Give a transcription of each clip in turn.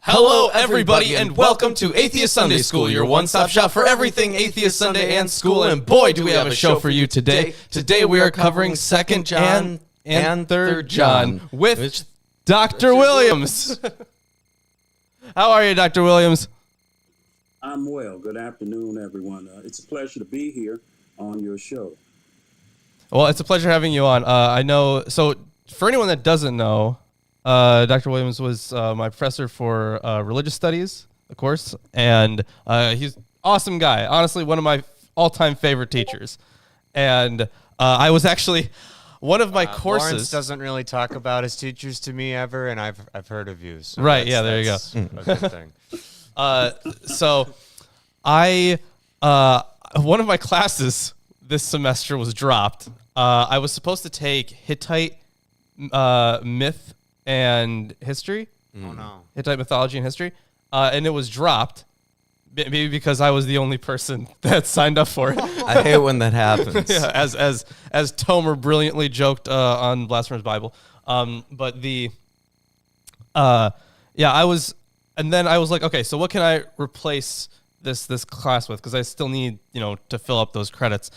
Hello, everybody, and welcome to Atheist Sunday School, your one-stop shop for everything Atheist Sunday and school. And boy, do we have a show for you today. Today we are covering 2nd John and 3rd John with Dr. Williams. How are you, Dr. Williams? I'm well. Good afternoon, everyone. It's a pleasure to be here on your show. Well, it's a pleasure having you on. I know, so for anyone that doesn't know, Dr. Williams was my professor for religious studies, of course, and he's an awesome guy. Honestly, one of my all-time favorite teachers. And I was actually one of my courses. Lawrence doesn't really talk about his teachers to me ever, and I've heard of you. So right? Yeah, there you go. A good thing. So I one of my classes this semester was dropped. I was supposed to take Hittite myth and history. Oh no. Hittite mythology and history. And it was dropped. Maybe because I was the only person that signed up for it. I hate when that happens. Yeah, as Tomer brilliantly joked on Blasphemous Bible. But the I was, and then I was like, okay, so what can I replace this class with? Because I still need, to fill up those credits.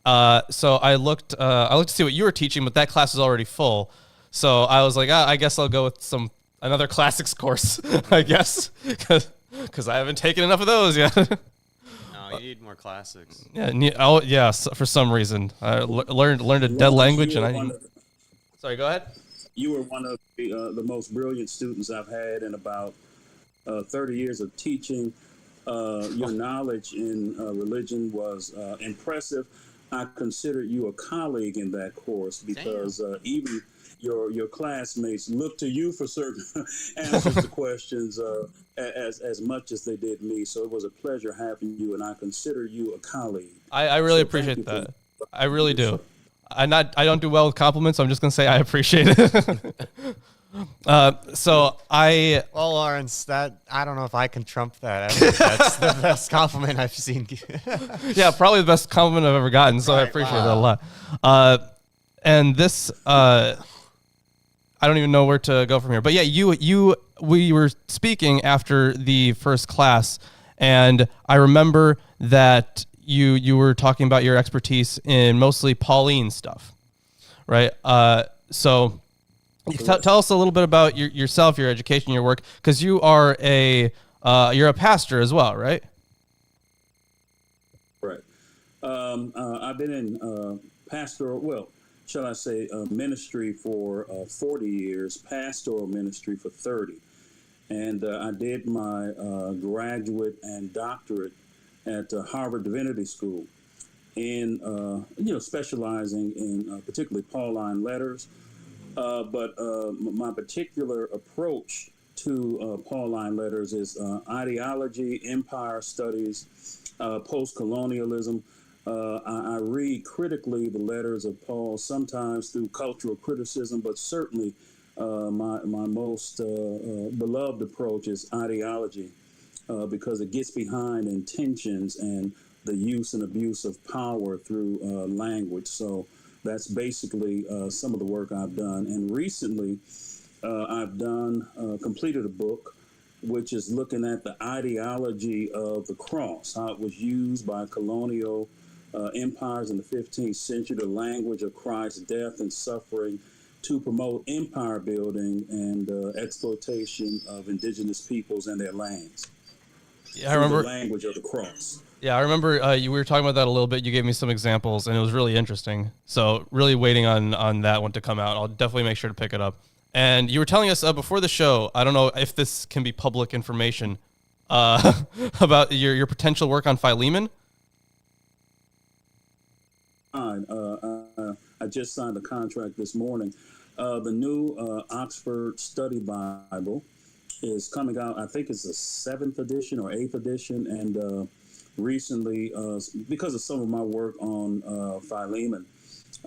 So I looked to see what you were teaching, but that class is already full. So I was like, I guess I'll go with another classics course, I guess, because I haven't taken enough of those yet. No, you need more classics. Yeah, for some reason I learned a dead language, and Sorry, go ahead. You were one of the most brilliant students I've had in about 30 years of teaching. Your knowledge in religion was impressive. I consider you a colleague in that course because even your classmates look to you for certain answers to questions as much as they did me. So it was a pleasure having you, and I consider you a colleague. I really appreciate that. I really do. I don't do well with compliments. So I'm just gonna say I appreciate it. Well, Lawrence, I don't know if I can trump that. I think that's the best compliment I've seen. Yeah, probably the best compliment I've ever gotten. So I appreciate that a lot. And this, I don't even know where to go from here. But yeah, we were speaking after the first class, and I remember that you were talking about your expertise in mostly Pauline stuff, right? So tell us a little bit about yourself, your education, your work, because you are you're a pastor as well, right? Right. I've been in pastoral, shall I say, ministry for 40 years, pastoral ministry for 30. And I did my graduate and doctorate at Harvard Divinity School in, specializing in particularly Pauline letters. But my particular approach to Pauline letters is ideology, empire studies, post-colonialism. I read critically the letters of Paul, sometimes through cultural criticism, but certainly my most beloved approach is ideology because it gets behind intentions and the use and abuse of power through language. So that's basically some of the work I've done. And recently I've completed a book which is looking at the ideology of the cross, how it was used by colonial empires in the 15th century, the language of Christ's death and suffering to promote empire building and exploitation of indigenous peoples and their lands. Yeah, I remember the language of the cross. Yeah, I remember we were talking about that a little bit. You gave me some examples, and it was really interesting. So really waiting on that one to come out. I'll definitely make sure to pick it up. And you were telling us before the show, I don't know if this can be public information, about your potential work on Philemon. I just signed a contract this morning. The new Oxford Study Bible is coming out. I think it's the 7th edition or 8th edition. And recently, because of some of my work on Philemon,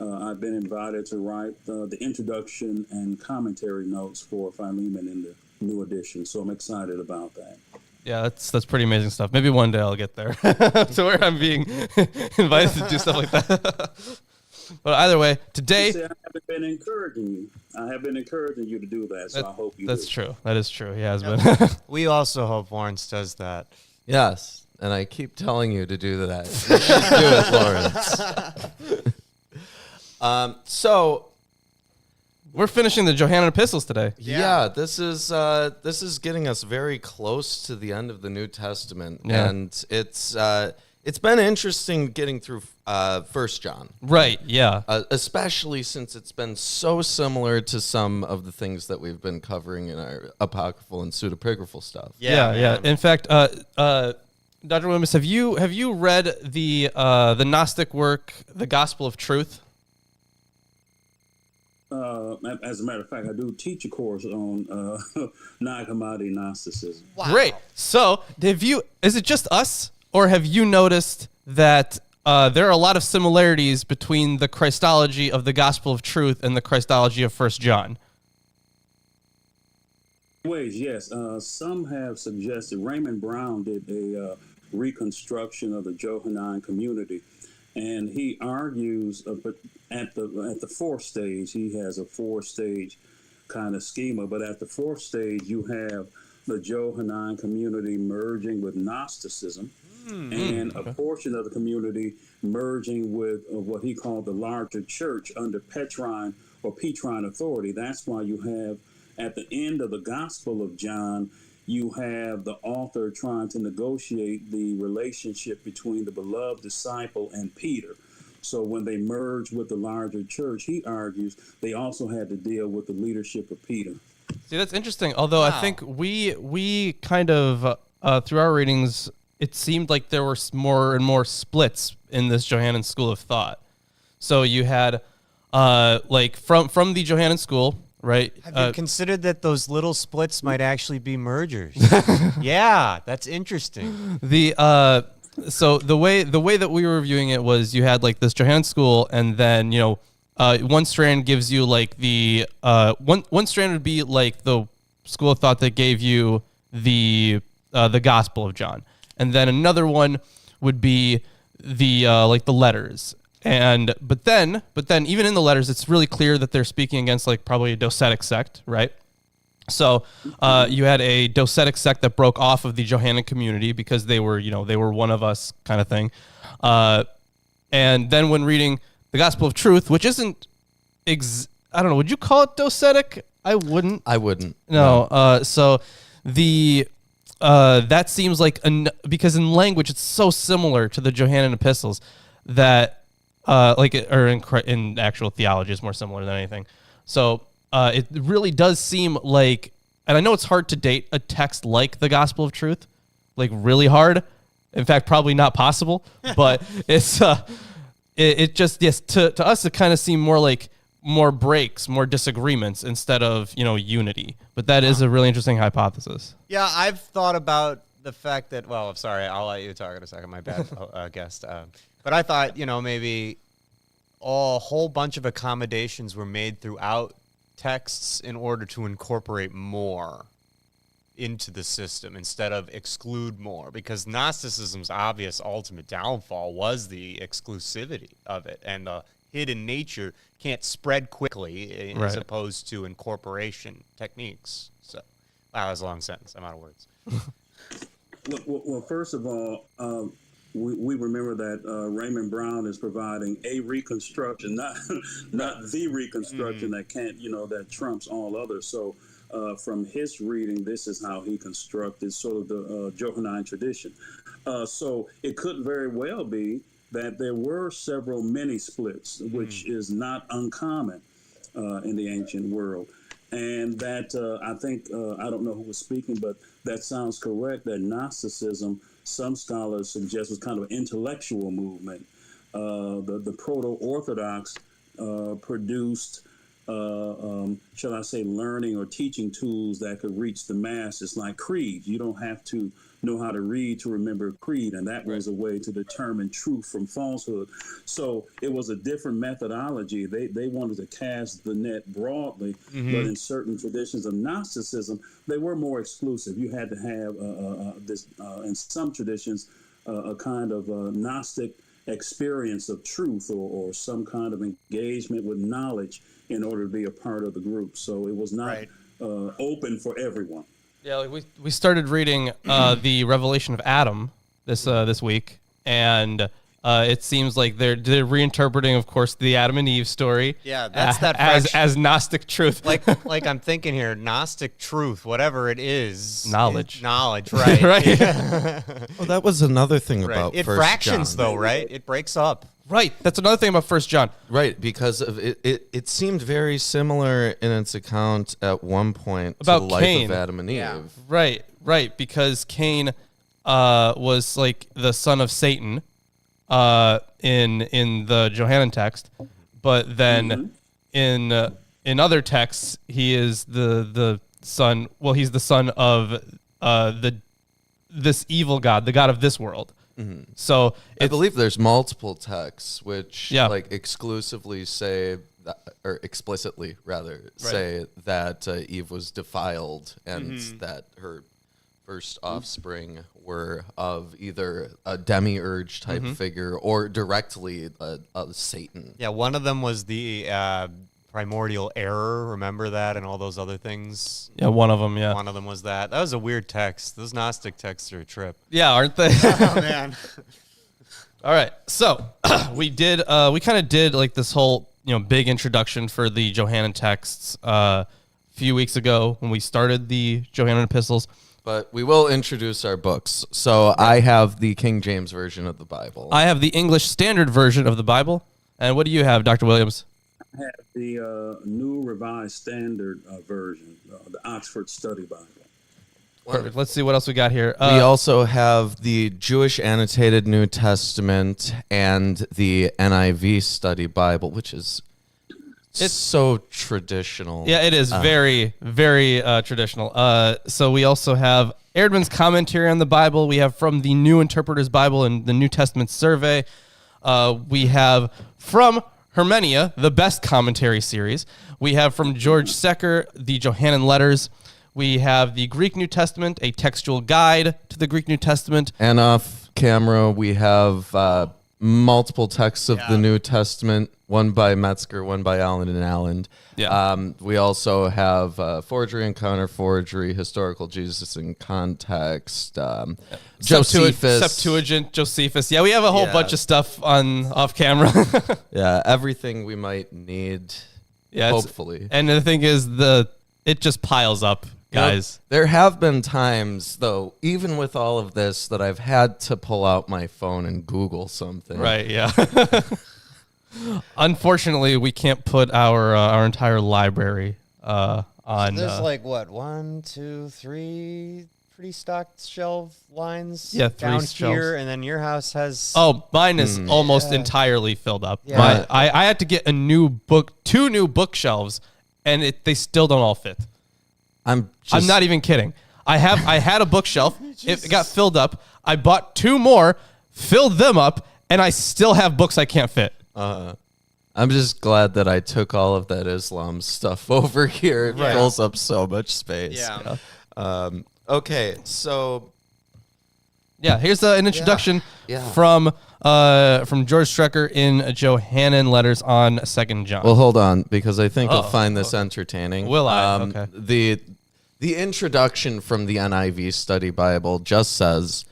I've been invited to write the introduction and commentary notes for Philemon in the new edition. So I'm excited about that. Yeah, that's pretty amazing stuff. Maybe one day I'll get there to where I'm being invited to do stuff like that. But either way, today. See, I haven't been encouraging you. I have been encouraging you to do that, so I hope you That's do. true. That is true. He has been. We also hope Lawrence does that. Yes, and I keep telling you to do that. You should do it, Lawrence. So We're finishing the Johannine epistles today. yeah, this is getting us very close to the end of the New Testament, Yeah. and it's been interesting getting through 1 John. Right. Yeah. Especially since it's been so similar to some of the things that we've been covering in our apocryphal and pseudepigraphal stuff. Yeah. In fact, Dr. Williams, have you read the Gnostic work, The Gospel of Truth? As a matter of fact, I do teach a course on non-commodity Gnosticism. Wow. Great. So, is it just us, or have you noticed that there are a lot of similarities between the Christology of the Gospel of Truth and the Christology of 1 John? Ways, yes. Some have suggested. Raymond Brown did a reconstruction of the Johannine community, and he argues at the fourth stage. He has a 4-stage kind of schema, but at the fourth stage, you have the Johannine community merging with Gnosticism, and a portion of the community merging with what he called the larger church under Petrine authority. That's why you have, at the end of the Gospel of John, you have the author trying to negotiate the relationship between the beloved disciple and Peter. So when they merge with the larger church, he argues they also had to deal with the leadership of Peter. See, that's interesting. Although I think we kind of through our readings, it seemed like there were more and more splits in this Johannine school of thought. So you had like from the Johannine school, right? Have you considered that those little splits might actually be mergers? Yeah, that's interesting. So the way that we were reviewing it was you had like this Johannine school, and then one strand gives you like the one strand would be like the school of thought that gave you the Gospel of John, and then another one would be the like the letters. And but then even in the letters, it's really clear that they're speaking against like probably a docetic sect, right? So you had a docetic sect that broke off of the Johannine community because they were one of us kind of thing. And then when reading the Gospel of Truth, which isn't, I don't know, would you call it docetic? I wouldn't. No. So the that seems like because in language it's so similar to the Johannine epistles that in actual theology is more similar than anything. So it really does seem like, and I know it's hard to date a text like the Gospel of Truth, like really hard. In fact, probably not possible. But it's it just, yes, to us it kind of seemed more like more breaks, more disagreements instead of unity. But that is a really interesting hypothesis. Yeah, I've thought about the fact that, well, I'm sorry, I'll let you talk in a second, my bad, guest. But I thought, maybe a whole bunch of accommodations were made throughout texts in order to incorporate more into the system instead of exclude more, because Gnosticism's obvious ultimate downfall was the exclusivity of it, and the hidden nature can't spread quickly as opposed to incorporation techniques. So, wow, that was a long sentence. I'm out of words. Well, first of all, we remember that Raymond Brown is providing a reconstruction, not the reconstruction that can't, that trumps all others. So from his reading, this is how he constructed sort of the Johannine tradition. So it could very well be that there were several mini splits, which is not uncommon in the ancient world. And that I think, I don't know who was speaking, but that sounds correct, that Gnosticism, some scholars suggest, was kind of an intellectual movement. The proto-Orthodox produced, shall I say, learning or teaching tools that could reach the masses, like creeds. You don't have to know how to read to remember a creed, and that was a way to determine truth from falsehood. So it was a different methodology. They wanted to cast the net broadly, but in certain traditions of Gnosticism, they were more exclusive. You had to have this, in some traditions, a kind of Gnostic experience of truth or some kind of engagement with knowledge in order to be a part of the group. So it was not open for everyone. Yeah, like we started reading the Revelation of Adam this week, and it seems like they're reinterpreting, of course, the Adam and Eve story. Yeah, that's that as Gnostic truth. like I'm thinking here, Gnostic truth, whatever it is, Knowledge, right? Right. Well, that was another thing Right. about It First fractions, John. though, right? It breaks up. Right. That's another thing about First John. Right, because of it seemed very similar in its account at one point About to the life Cain. of Adam and Eve. Yeah. Right. Because Cain was like the son of Satan in the Johannine text, but then in other texts he is the son. Well, he's the son of this evil god, the god of this world. So I believe there's multiple texts which Yeah. like exclusively say that, or explicitly rather say that Eve was defiled and that her first offspring were of either a demiurge type figure or directly a Satan. Yeah, one of them was the primordial error. Remember that, and all those other things. yeah, one of them. Yeah, One of them was that. That was a weird text. Those Gnostic texts are a trip. yeah, aren't they? Oh man. All right, so we kind of did like this whole big introduction for the Johannine texts a few weeks ago when we started the Johannine epistles. But we will introduce our books. So I have the King James Version of the Bible. I have the English Standard Version of the Bible, and what do you have, Dr. Williams? I have the New Revised Standard Version, the Oxford Study Bible. Perfect. Let's see what else we got here. We also have the Jewish Annotated New Testament and the NIV Study Bible, which is it's so traditional. Yeah, it is very, very traditional. So we also have Erdman's commentary on the Bible. We have from the New Interpreter's Bible and the New Testament Survey. We have from Hermenia, the best commentary series. We have from George Secker, the Johannine Letters. We have the Greek New Testament, a textual guide to the Greek New Testament. And off camera, we have multiple texts of the New Testament, one by Metzger, one by Allen and Allen. Yeah. We also have forgery and counter-forgery, historical Jesus in context, Josephus. Septuagint, Josephus. Yeah, we have a whole bunch of stuff on off camera. Yeah, everything we might need, hopefully. And the thing is, it just piles up, guys. There have been times, though, even with all of this, that I've had to pull out my phone and Google something. Right, yeah. Unfortunately, we can't put our entire library on. There's like what, 1, 2, 3 pretty stocked shelf lines. Yeah, 3 down shelves. here, and then your house has. Oh, mine is almost entirely filled up. Yeah. I had to get two new bookshelves, and they still don't all fit. I'm not even kidding. I had a bookshelf. It got filled up. I bought 2 more, filled them up, and I still have books I can't fit. I'm just glad that I took all of that Islam stuff over here. It fills up so much space. Yeah. Okay, so yeah, here's an introduction from George Strecker in Johannine Letters on 2nd John. well, hold on, because I think you'll find this entertaining. Will I? Okay. The introduction from the NIV Study Bible just says,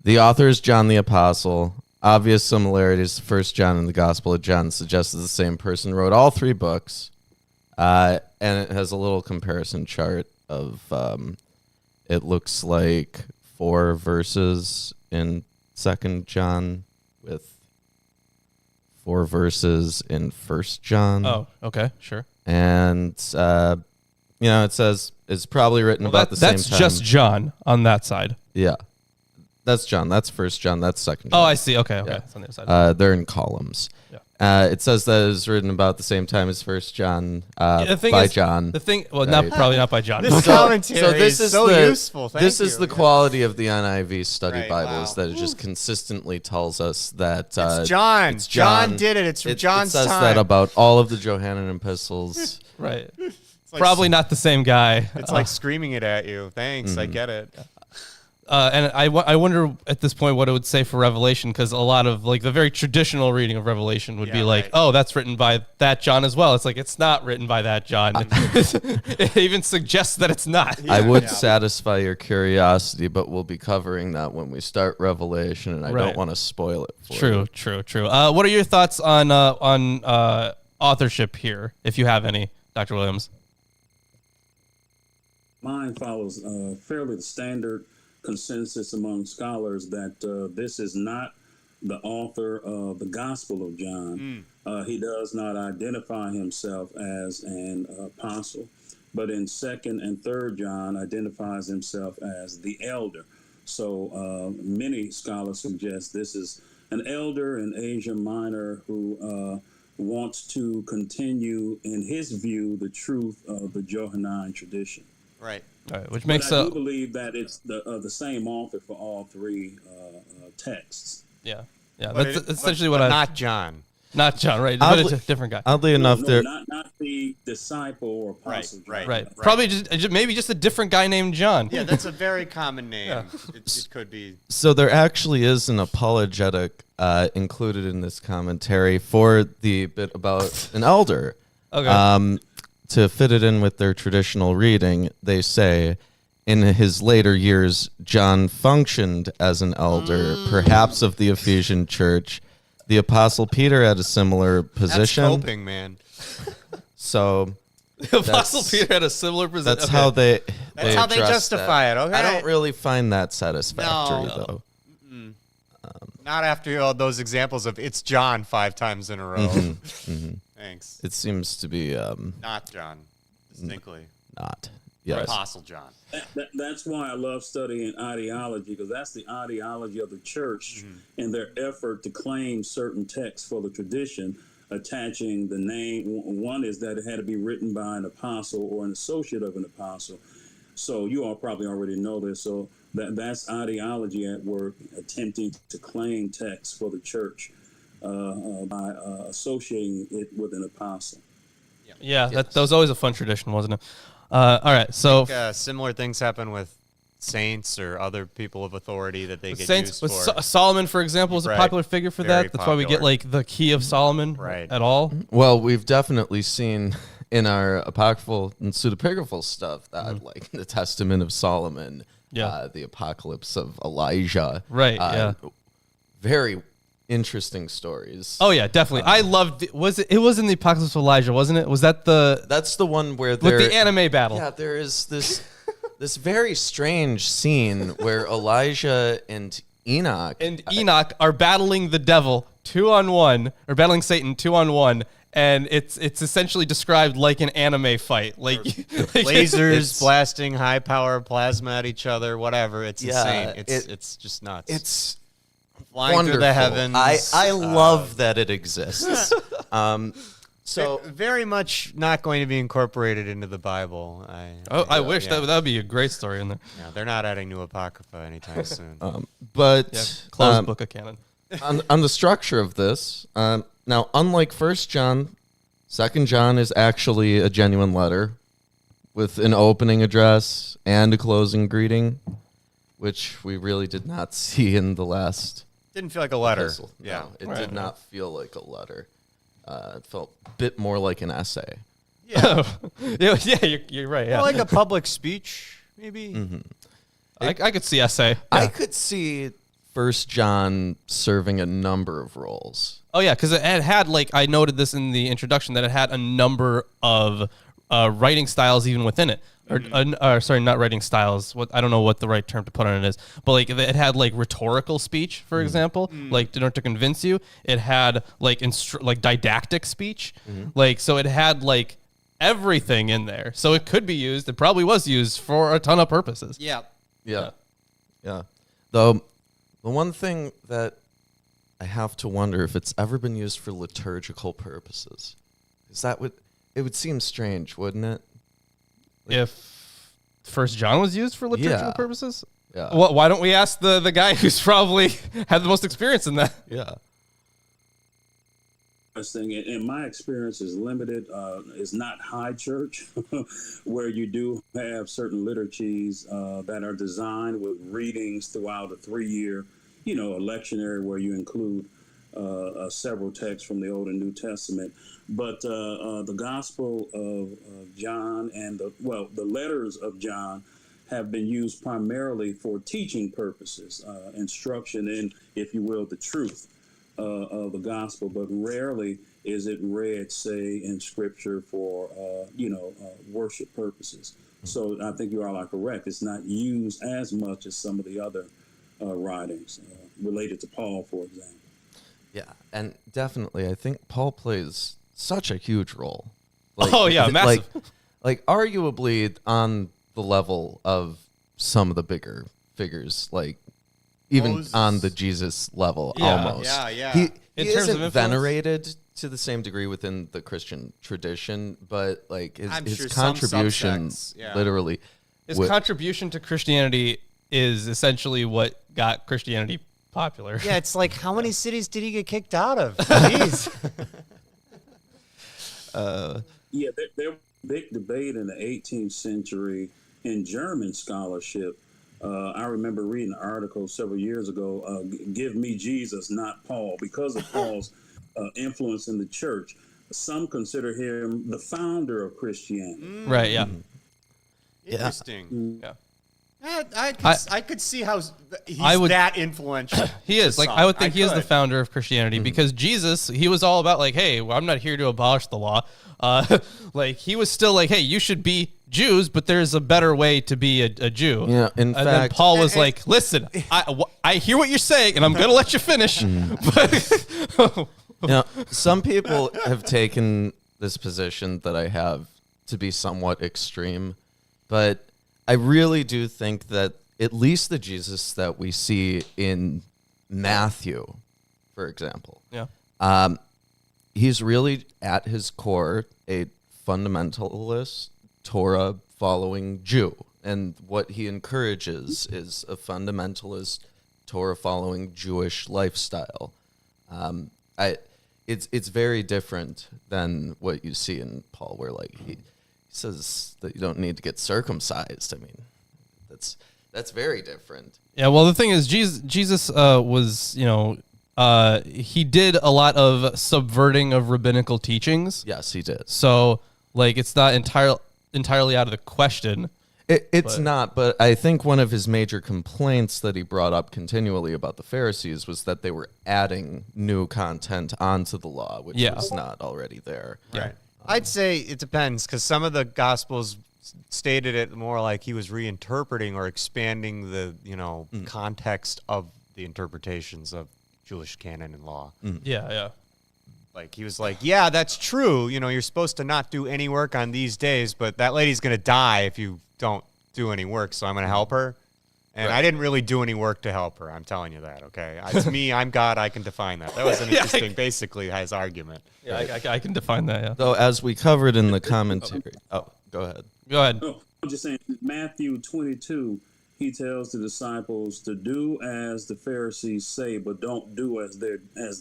the author is John the Apostle. Obvious similarities to 1 John and the Gospel of John suggests that the same person wrote all 3 books. And it has a little comparison chart of, it looks like 4 verses in 2 John with 4 verses in 1 John. Oh, okay, sure. And, it says it's probably written about the same time. That's just John on that side. Yeah. That's John. That's 1 John. That's 2 John. Oh, I see. Okay. Yeah. It's on the other side. They're in columns. Yeah. It says that it was written about the same time as 1 John The thing by is, John. The thing, well, Right. probably not by John. This commentary is so useful. Thank this you. is the quality of the NIV Study Right, Bible, wow. is that it just consistently tells us that It's John. it's John. John did it. It's from John's It says time. that about all of the Johannine epistles. Right. It's like Probably not the same guy. It's like screaming it at you. Thanks, I get it. And I wonder at this point what it would say for Revelation, because a lot of like the very traditional reading of Revelation would be like, oh, that's written by that John as well. It's like, it's not written by that John. It even suggests that it's not. I would satisfy your curiosity, but we'll be covering that when we start Revelation, and I don't want to spoil it for you. True. What are your thoughts on authorship here, if you have any, Dr. Williams? Mine follows fairly the standard consensus among scholars that this is not the author of the Gospel of John. He does not identify himself as an apostle, but in 2nd and 3rd John identifies himself as the elder. So many scholars suggest this is an elder in Asia Minor who wants to continue, in his view, the truth of the Johannine tradition. Right. All right, which makes I do believe that it's the same author for all three texts. Yeah. But That's essentially what I. Not John. Not John, right? But it's a different guy. Oddly enough, not the disciple or apostle. Right. Probably maybe just a different guy named John. Yeah, that's a very common name. It could be. So there actually is an apologetic included in this commentary for the bit about an elder. Okay. To fit it in with their traditional reading, they say, in his later years, John functioned as an elder, perhaps of the Ephesian church. The Apostle Peter had a similar position. That's hoping, man. So The Apostle Peter had a similar position. that's how they justify it. Okay. I don't really find that satisfactory, though. Not after all those examples of it's John 5 times in a row. Thanks. It seems to be Not John, distinctly. not. Yes. Apostle John. That's why I love studying ideology, because that's the ideology of the church in their effort to claim certain texts for the tradition, attaching the name. One is that it had to be written by an apostle or an associate of an apostle. So you all probably already know this. So that's ideology at work, attempting to claim texts for the church by associating it with an apostle. Yeah, that was always a fun tradition, wasn't it? All right, so Similar things happen with saints or other people of authority that they get Saints, used for. Solomon, for example, was a popular figure for Very that. That's why we get popular. like the Key of Solomon at all. Well, we've definitely seen in our apocryphal and pseudepigraphal stuff that like the Testament of Solomon, the Apocalypse of Elijah. Right, Very interesting stories. Oh yeah, definitely. I loved it. It was in the Apocalypse of Elijah, wasn't it? Was that That's the one where with the anime battle? Yeah, there is this this very strange scene where Elijah and Enoch are battling the devil 2-on-1, or battling Satan 2-on-1, and it's essentially described like an anime fight, like lasers blasting high power plasma at each other, whatever. It's insane. It's just nuts. It's flying wonderful. through the heavens. I love that it exists. So very much not going to be incorporated into the Bible. I wish that would be a great story in there. Yeah, they're not adding new Apocrypha anytime soon. But Closed book of canon. on the structure of this, now unlike 1 John, 2 John is actually a genuine letter with an opening address and a closing greeting, which we really did not see in the last. Didn't feel like a letter. Epistle. No, it did not feel like a letter. It felt a bit more like an essay. Yeah, You're right. Yeah, More like a public speech, maybe. I could see essay. I could see 1 John serving a number of roles. Oh yeah, because it had like I noted this in the introduction that it had a number of writing styles even within it. Or sorry, not writing styles. I don't know what the right term to put on it is, but like it had like rhetorical speech, for example, like in order to convince you. It had like didactic speech, like so it had like everything in there. So it could be used. It probably was used for a ton of purposes. Yeah. Though the one thing that I have to wonder if it's ever been used for liturgical purposes, is it would seem strange, wouldn't it? If 1 John was used for liturgical purposes? Yeah. Well, why don't we ask the guy who's probably had the most experience in that? Yeah. interesting, and my experience is limited. Is not high church, where you do have certain liturgies that are designed with readings throughout a 3-year, a lectionary where you include several texts from the Old and New Testament. But the Gospel of John and the letters of John have been used primarily for teaching purposes, instruction in, if you will, the truth of the gospel, but rarely is it read, say, in Scripture for, worship purposes. So I think you all are correct. It's not used as much as some of the other writings related to Paul, for example. Yeah, and definitely, I think Paul plays such a huge role. Massive. Like arguably on the level of some of the bigger figures, like even Moses. on the Jesus level, Yeah. almost. Yeah. He In terms of isn't influence? venerated to the same degree within the Christian tradition, but like I'm his sure some contribution, subsects, yeah. literally, His wi- contribution to Christianity is essentially what got Christianity popular. Yeah, it's like, how many cities did he get kicked out of? Jeez. Yeah, there was a big debate in the 18th century in German scholarship. I remember reading an article several years ago, Give Me Jesus, Not Paul, because of Paul's influence in the church. Some consider him the founder of Christianity. Right, yeah. Interesting. Yeah. I could see how he's that influential. He is. to Like, some. I would think he is the could. founder of Christianity because Jesus, he was all about, like, hey, well, I'm not here to abolish the law. Like, he was still like, hey, you should be Jews, but there's a better way to be a Jew. Yeah, in and then fact- Paul was like, listen, I hear what you're saying, and I'm going to let you finish. But some people have taken this position that I have to be somewhat extreme, but I really do think that at least the Jesus that we see in Matthew, for example, he's really at his core a fundamentalist, Torah-following Jew. And what he encourages is a fundamentalist, Torah-following Jewish lifestyle. It's very different than what you see in Paul, where like he says that you don't need to get circumcised. I mean, that's very different. yeah, well, the thing is, Jesus was, he did a lot of subverting of rabbinical teachings. Yes, he did. So, like, it's not entirely out of the question. It's not, but I think one of his major complaints that he brought up continually about the Pharisees was that they were adding new content onto the law, which was not already there. Right. I'd say it depends, because some of the Gospels stated it more like he was reinterpreting or expanding the context of the interpretations of Jewish canon and law. Yeah. Like he was like, yeah, that's true. You're supposed to not do any work on these days, but that lady's going to die if you don't do any work, so I'm going to help her. And I didn't really do any work to help her. I'm telling you that, okay? It's me. I'm God. I can define that. That was an interesting, basically, his argument. Yeah, I can define that, yeah. Though, as we covered in the commentary... Oh, go ahead. Go ahead. No, I'm just saying, Matthew 22, he tells the disciples to do as the Pharisees say, but don't do as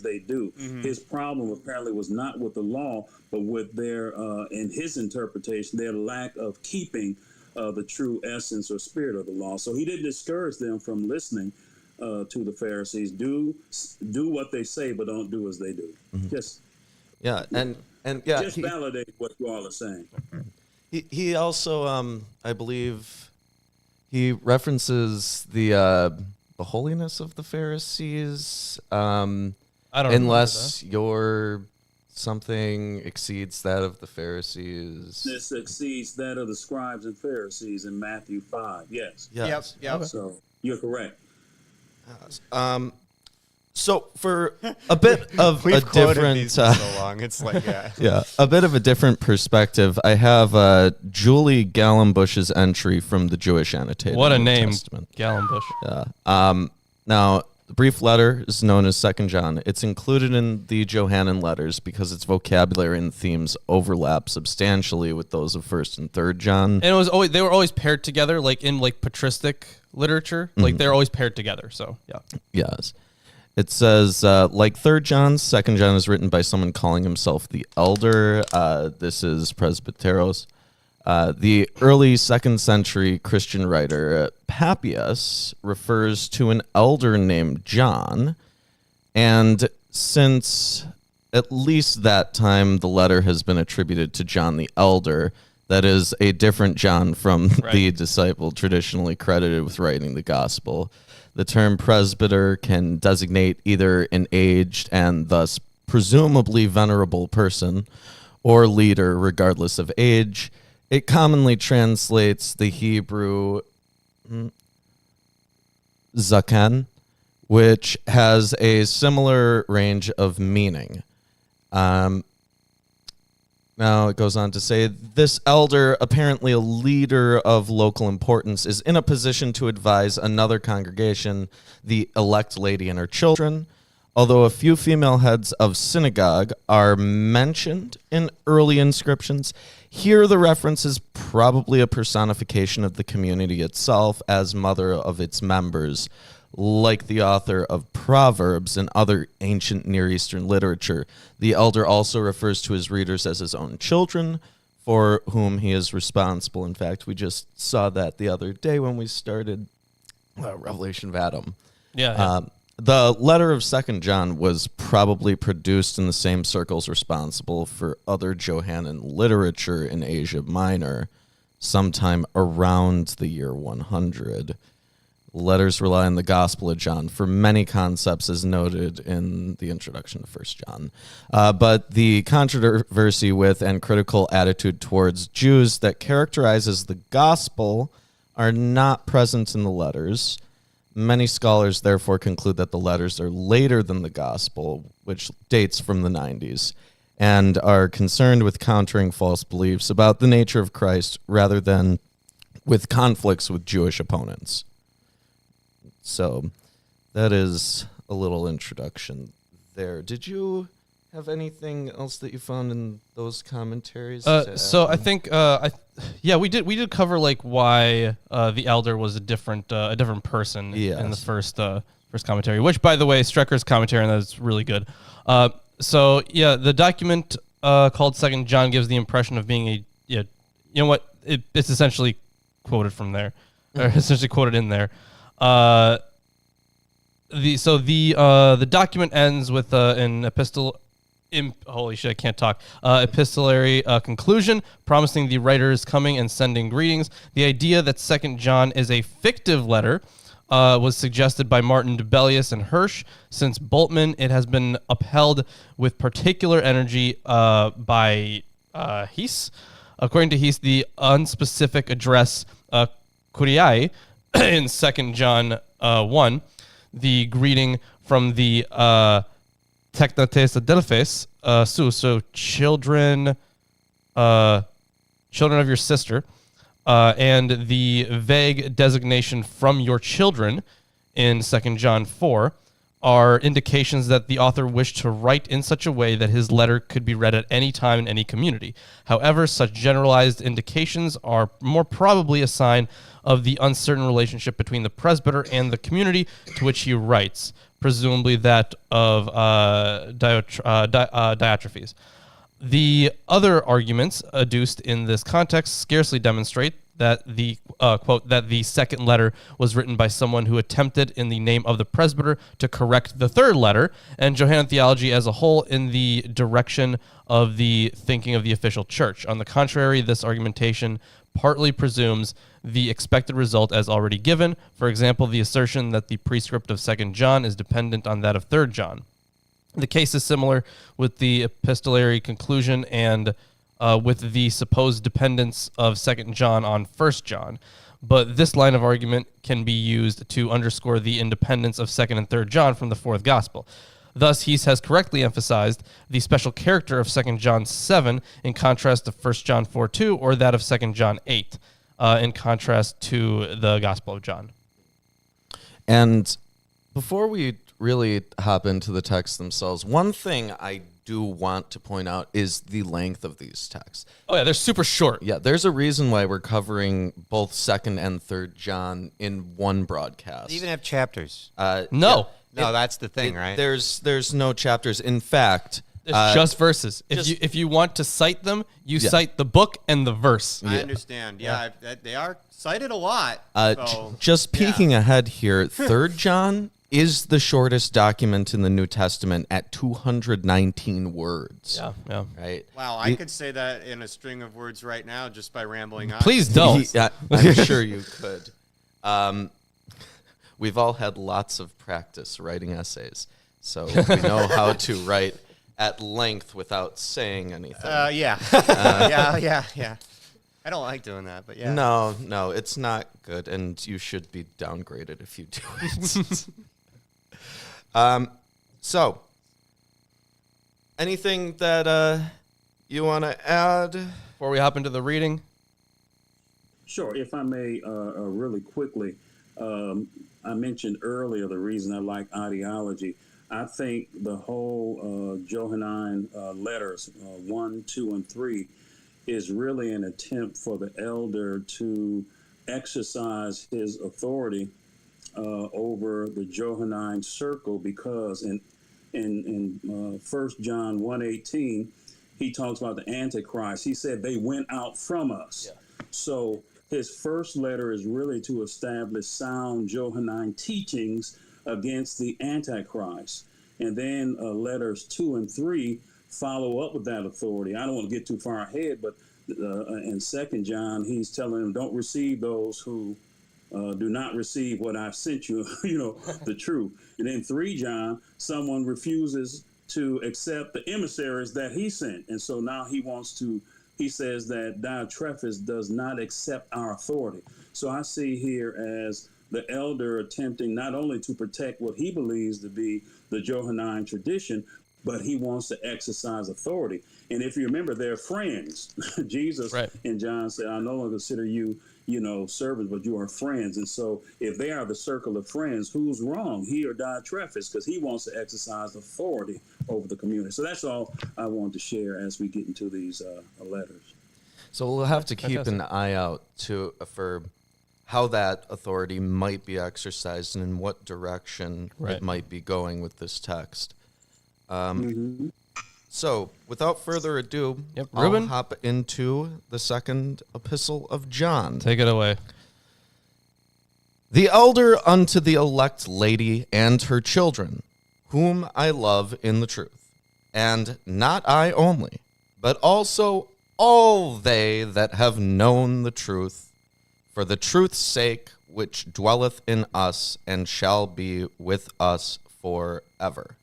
they do. His problem apparently was not with the law, but with their, in his interpretation, their lack of keeping the true essence or spirit of the law. So he didn't discourage them from listening to the Pharisees. Do what they say, but don't do as they do. Just validate what you all are saying. He also, I believe, he references the holiness of the Pharisees. I don't unless your something exceeds that of the Pharisees. This exceeds that of the scribes and Pharisees in Matthew 5. Yes. Yes. Yep. So you're correct. So for a bit of a We've quoted different, these for so long. It's like, a bit of a different perspective, I have Julie Gallenbush's entry from the Jewish Annotated What a New name, Testament. Gallenbush. Yeah. Now, the brief letter is known as 2 John. It's included in the Johannine letters because its vocabulary and themes overlap substantially with those of 1 and 3 John. And they were always paired together, like in like patristic literature. Like they're always paired together. So yeah. Yes. It says, like 3rd John, 2nd John is written by someone calling himself the elder. This is Presbyteros. The early 2nd century Christian writer Papias refers to an elder named John, and since at least that time the letter has been attributed to John the Elder, that is a different John from the disciple traditionally credited with writing the gospel. The term presbyter can designate either an aged and thus presumably venerable person or leader regardless of age. It commonly translates the Hebrew zaken, which has a similar range of meaning. Now it goes on to say, this elder, apparently a leader of local importance, is in a position to advise another congregation, the elect lady and her children. Although a few female heads of synagogue are mentioned in early inscriptions, here the reference is probably a personification of the community itself as mother of its members. Like the author of Proverbs and other ancient Near Eastern literature, the elder also refers to his readers as his own children, for whom he is responsible. In fact, we just saw that the other day when we started Revelation of Adam. The letter of 2nd John was probably produced in the same circles responsible for other Johannine literature in Asia Minor, sometime around the year 100. Letters rely on the Gospel of John for many concepts, as noted in the introduction to 1 John. But the controversy with and critical attitude towards Jews that characterizes the Gospel are not present in the letters. Many scholars therefore conclude that the letters are later than the Gospel, which dates from the 90s, and are concerned with countering false beliefs about the nature of Christ rather than with conflicts with Jewish opponents. So that is a little introduction there. Did you have anything else that you found in those commentaries? So I think, we did cover like why the elder was a different person in the first commentary. Which, by the way, Strecker's commentary on that is really good. The document called 2nd John gives the impression of being it's essentially quoted from there, or essentially quoted in there. The document ends with an epistolary conclusion promising the writer's coming and sending greetings. The idea that 2nd John is a fictive letter was suggested by Martin Debelius and Hirsch. Since Bultmann, it has been upheld with particular energy by Hies. According to Hies, the unspecific address Kuriai in 2nd John 1, the greeting from the Teknates Adelphes, so children of your sister, and the vague designation from your children in 2nd John 4 are indications that the author wished to write in such a way that his letter could be read at any time in any community. However, such generalized indications are more probably a sign of the uncertain relationship between the presbyter and the community to which he writes, presumably that of Diotrephes. The other arguments adduced in this context scarcely demonstrate that the quote that the second letter was written by someone who attempted in the name of the presbyter to correct the third letter, and Johannine theology as a whole in the direction of the thinking of the official church. On the contrary, this argumentation partly presumes the expected result as already given. For example, the assertion that the prescript of 2 John is dependent on that of 3 John. The case is similar with the epistolary conclusion and with the supposed dependence of 2 John on 1 John. But this line of argument can be used to underscore the independence of 2 and 3 John from the fourth gospel. Thus, Hies has correctly emphasized the special character of 2 John 7 in contrast to 1 John 4:2 or that of 2 John 8 in contrast to the Gospel of John. And before we really hop into the texts themselves, one thing I do want to point out is the length of these texts. Oh yeah, they're super short. Yeah, there's a reason why we're covering both 2 and 3 John in one broadcast. They even have chapters. No. No, that's the thing, right? There's no chapters. In fact, It's just verses. If you want to cite them, you cite the book and the verse. I understand. Yeah, they are cited a lot. Just peeking ahead here, 3rd John is the shortest document in the New Testament at 219 words. Yeah. Right? Wow, I could say that in a string of words right now just by rambling on. Please don't. I'm sure you could. We've all had lots of practice writing essays, so we know how to write at length without saying anything. Yeah. Yeah. I don't like doing that, but yeah. No, it's not good, and you should be downgraded if you do it. So, anything that you want to add Before we hop into the reading, Sure, if I may, really quickly, I mentioned earlier the reason I like ideology. I think the whole Johannine letters, 1, 2, and 3, is really an attempt for the elder to exercise his authority over the Johannine circle, because in 1 John 1:18, he talks about the Antichrist. He said they went out from us. Yeah. So his first letter is really to establish sound Johannine teachings against the Antichrist. And then letters 2 and 3 follow up with that authority. I don't want to get too far ahead, but in 2 John, he's telling them, don't receive those who do not receive what I've sent you, the truth. And in 3 John, someone refuses to accept the emissaries that he sent. And so now he says that Diotrephes does not accept our authority. So I see here as the elder attempting not only to protect what he believes to be the Johannine tradition, but he wants to exercise authority. And if you remember, they're friends. Jesus in John said, I no longer consider you, servants, but you are friends. And so if they are the circle of friends, who's wrong, he or Diotrephes? Because he wants to exercise authority over the community. So that's all I wanted to share as we get into these letters. So we'll have to keep an eye out for how that authority might be exercised and in what direction it might be going with this text. So, without further ado, I'll hop into the second epistle of John. Take it away. The elder unto the elect lady and her children, whom I love in the truth, and not I only, but also all they that have known the truth, for the truth's sake, which dwelleth in us and shall be with us forever.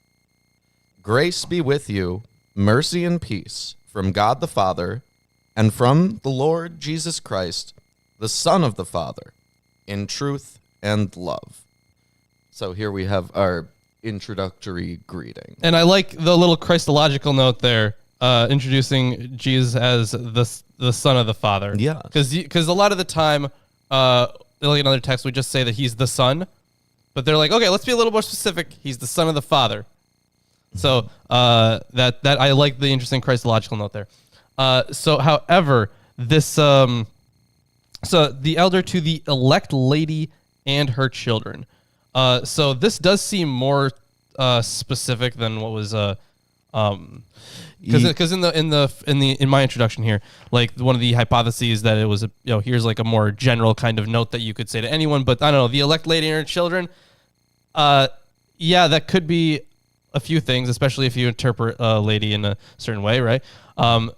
Grace be with you, mercy and peace, from God the Father, and from the Lord Jesus Christ, the Son of the Father, in truth and love. So here we have our introductory greeting. And I like the little Christological note there, introducing Jesus as the Son of the Father. Yeah. Because a lot of the time, like in other texts, we just say that he's the Son, but they're like, okay, let's be a little more specific. He's the Son of the Father. So that I like the interesting Christological note there. However, this so the elder to the elect lady and her children. So this does seem more specific than what was because in my introduction here, like one of the hypotheses that it was here's like a more general kind of note that you could say to anyone, but I don't know, the elect lady and her children. That could be a few things, especially if you interpret a lady in a certain way, right?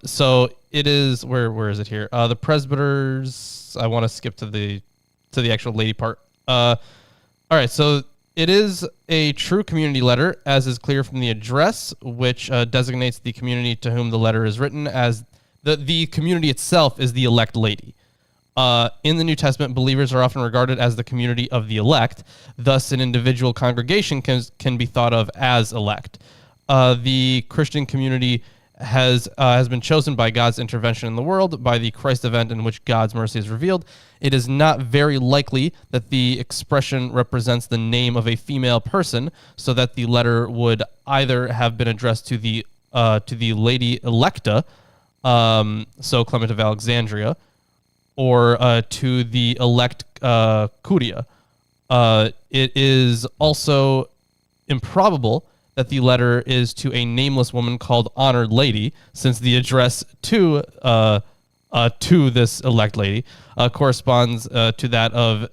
So it is where is it here? The presbyters. I want to skip to the actual lady part. All right, so it is a true community letter, as is clear from the address, which designates the community to whom the letter is written as the community itself is the elect lady. In the New Testament, believers are often regarded as the community of the elect. Thus, an individual congregation can be thought of as elect. The Christian community has been chosen by God's intervention in the world, by the Christ event in which God's mercy is revealed. It is not very likely that the expression represents the name of a female person, so that the letter would either have been addressed to the Lady Electa, so Clement of Alexandria, or to the elect Curia. It is also improbable that the letter is to a nameless woman called Honored Lady, since the address to this elect lady corresponds to that of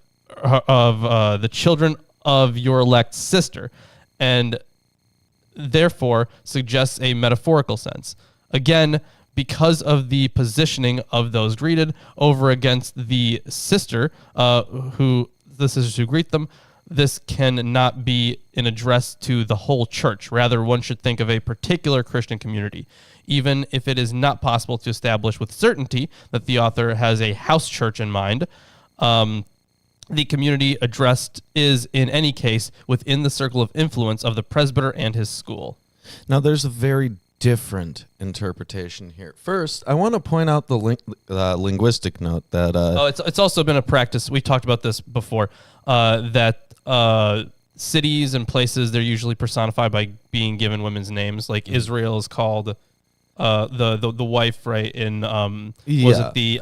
the children of your elect sister, and therefore suggests a metaphorical sense. Again, because of the positioning of those greeted over against the sisters who greet them, this cannot be an address to the whole church. Rather, one should think of a particular Christian community, even if it is not possible to establish with certainty that the author has a house church in mind. The community addressed is, in any case, within the circle of influence of the presbyter and his school. Now, there's a very different interpretation here. First, I want to point out the linguistic note that... it's also been a practice. We talked about this before, that cities and places, they're usually personified by being given women's names. Like Israel is called the wife, right? In was it the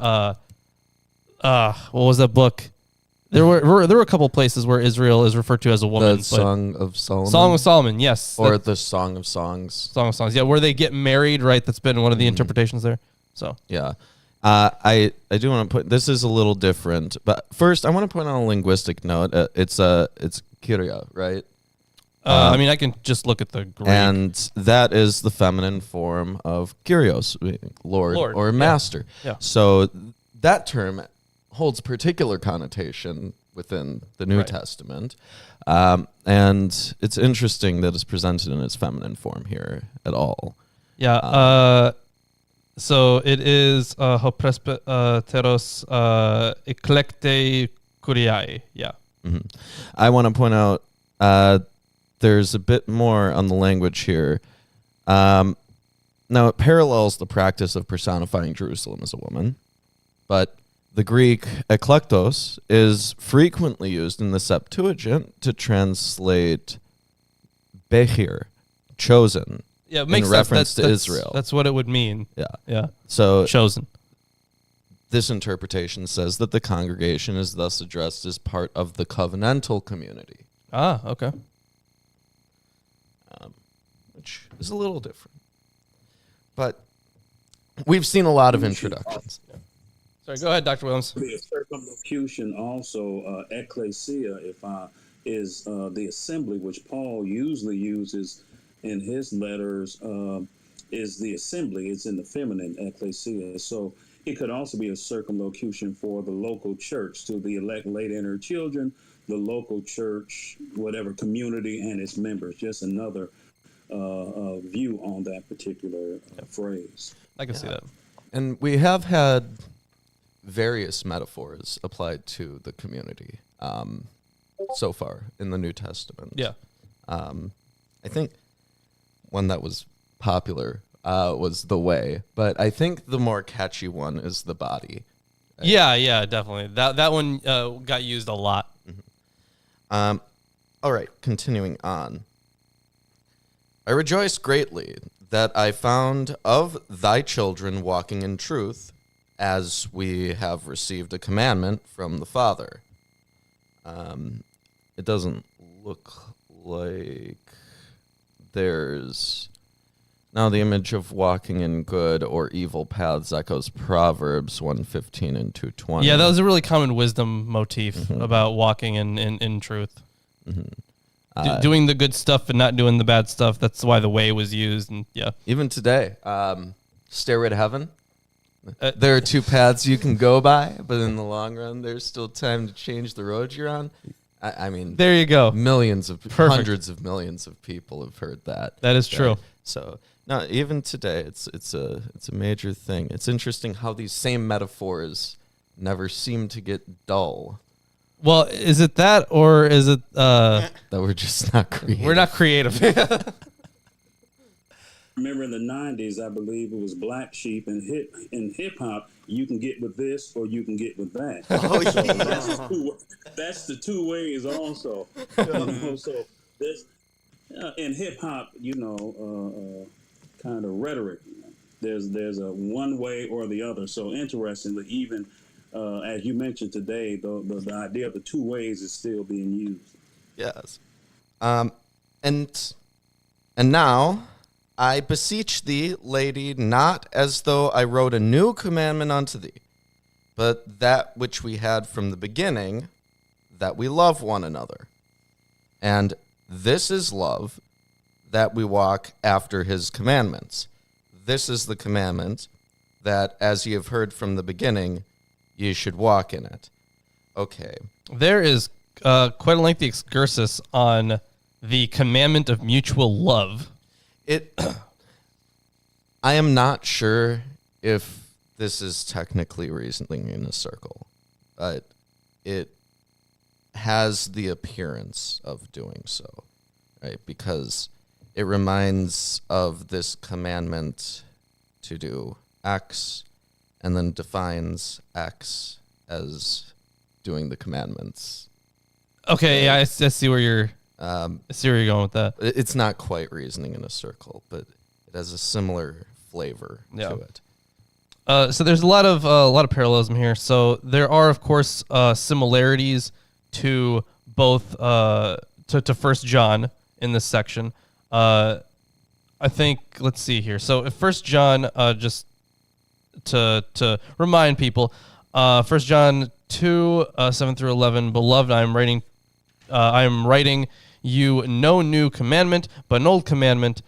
what was that book? There were a couple places where Israel is referred to as a woman. The Song of Solomon. Song of Solomon, yes. Or the Song of Songs. Song of Songs, yeah, where they get married, right? That's been one of the interpretations there. So yeah. I do want to put, this is a little different, but first I want to point out a linguistic note. It's Kyria, right? I mean, I can just look at the Greek. And that is the feminine form of Kyrios, Lord or Master. Yeah. So that term holds particular connotation within the New Testament. And it's interesting that it's presented in its feminine form here at all. Yeah. So it is ho presbyteros eklekte kuriae. Yeah. Mm-hmm. I want to point out there's a bit more on the language here. Now, it parallels the practice of personifying Jerusalem as a woman, but the Greek eklektos is frequently used in the Septuagint to translate behir, chosen. Yeah, it makes in reference to Israel. That's what it would mean. Yeah. Yeah. So chosen. This interpretation says that the congregation is thus addressed as part of the covenantal community. Ah, okay. Which is a little different. But we've seen a lot of introductions. Sorry, go ahead, Dr. Williams. The circumlocution also, ecclesia, is the assembly, which Paul usually uses in his letters, is the assembly. It's in the feminine, ecclesia. So it could also be a circumlocution for the local church, to the elect late and her children, the local church, whatever community and its members. Just another view on that particular phrase. I can see that. And we have had various metaphors applied to the community so far in the New Testament. Yeah. I think one that was popular was the way, but I think the more catchy one is the body. Yeah, definitely. That one got used a lot. Mm-hmm. All right, continuing on. I rejoice greatly that I found of thy children walking in truth, as we have received a commandment from the Father. It doesn't look like there's... Now the image of walking in good or evil paths echoes Proverbs 1:15 and 2:20. Yeah, that was a really common wisdom motif about walking in truth. Mm-hmm. Doing the good stuff and not doing the bad stuff. That's why the way was used. And yeah, even today, Stairway to Heaven. There are two paths you can go by, but in the long run, there's still time to change the road you're on. I mean, there you go. Hundreds of millions of people have heard that. That is true. So no, even today, it's a major thing. It's interesting how these same metaphors never seem to get dull. Well, is it that, or is it that we're just not creative? We're not creative. Remember in the 90s, I believe it was Black Sheep and hip hop. You can get with this or you can get with that. Oh, so that's the two ways also. So there's in hip hop, kind of rhetoric. There's a one way or the other. So interestingly, even as you mentioned today, the idea of the two ways is still being used. Yes. And now I beseech thee, lady, not as though I wrote a new commandment unto thee, but that which we had from the beginning, that we love one another. And this is love, that we walk after his commandments. This is the commandment, that as ye have heard from the beginning, ye should walk in it. Okay. There is quite a lengthy excursus on the commandment of mutual love. I am not sure if this is technically reasoning in a circle, but it has the appearance of doing so, right? Because it reminds of this commandment to do X and then defines X as doing the commandments. Okay, yeah, I see where you're going with that. It's not quite reasoning in a circle, but it has a similar flavor to it. So there's a lot of parallelism here. So there are, of course, similarities to both to 1 John in this section. I think, let's see here. So 1 John, just to remind people, 1 John 2, 7 through 11, Beloved, I am writing you no new commandment, but an old commandment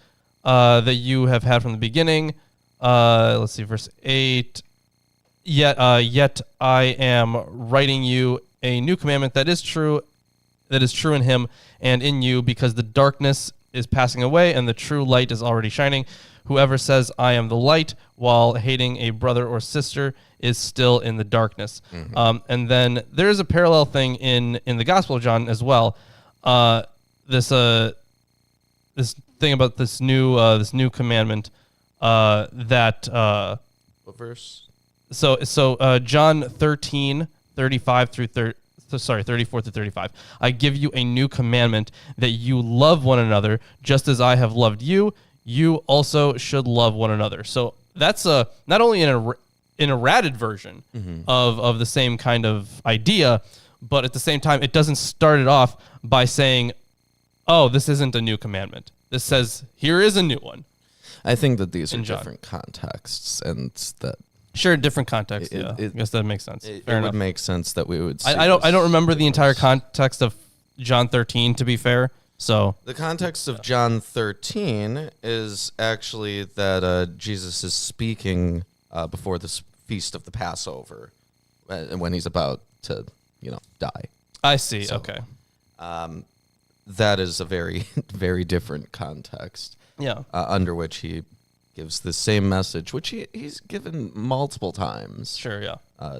that you have had from the beginning. Let's see, verse 8. Yet I am writing you a new commandment that is true in him and in you, because the darkness is passing away and the true light is already shining. Whoever says, I am the light, while hating a brother or sister, is still in the darkness. Mm-hmm. And then there is a parallel thing in the Gospel of John as well. This thing about this new commandment that What verse? So John 13, 35 through 34 through 35. I give you a new commandment, that you love one another, just as I have loved you. You also should love one another. So that's not only an errated version of the same kind of idea, but at the same time, it doesn't start it off by saying, oh, this isn't a new commandment. This says, here is a new one. I think that these are In John. different contexts, and that Sure, different context. I guess that makes sense. it Fair enough. would make sense that we would. See I don't remember the entire difference. context of John 13, to be fair. So The context of John 13 is actually that Jesus is speaking before this feast of the Passover, when he's about to, die. I see. Okay. That is a very, very different context. Yeah. Under which he gives the same message, which he's given multiple times. Sure. Yeah.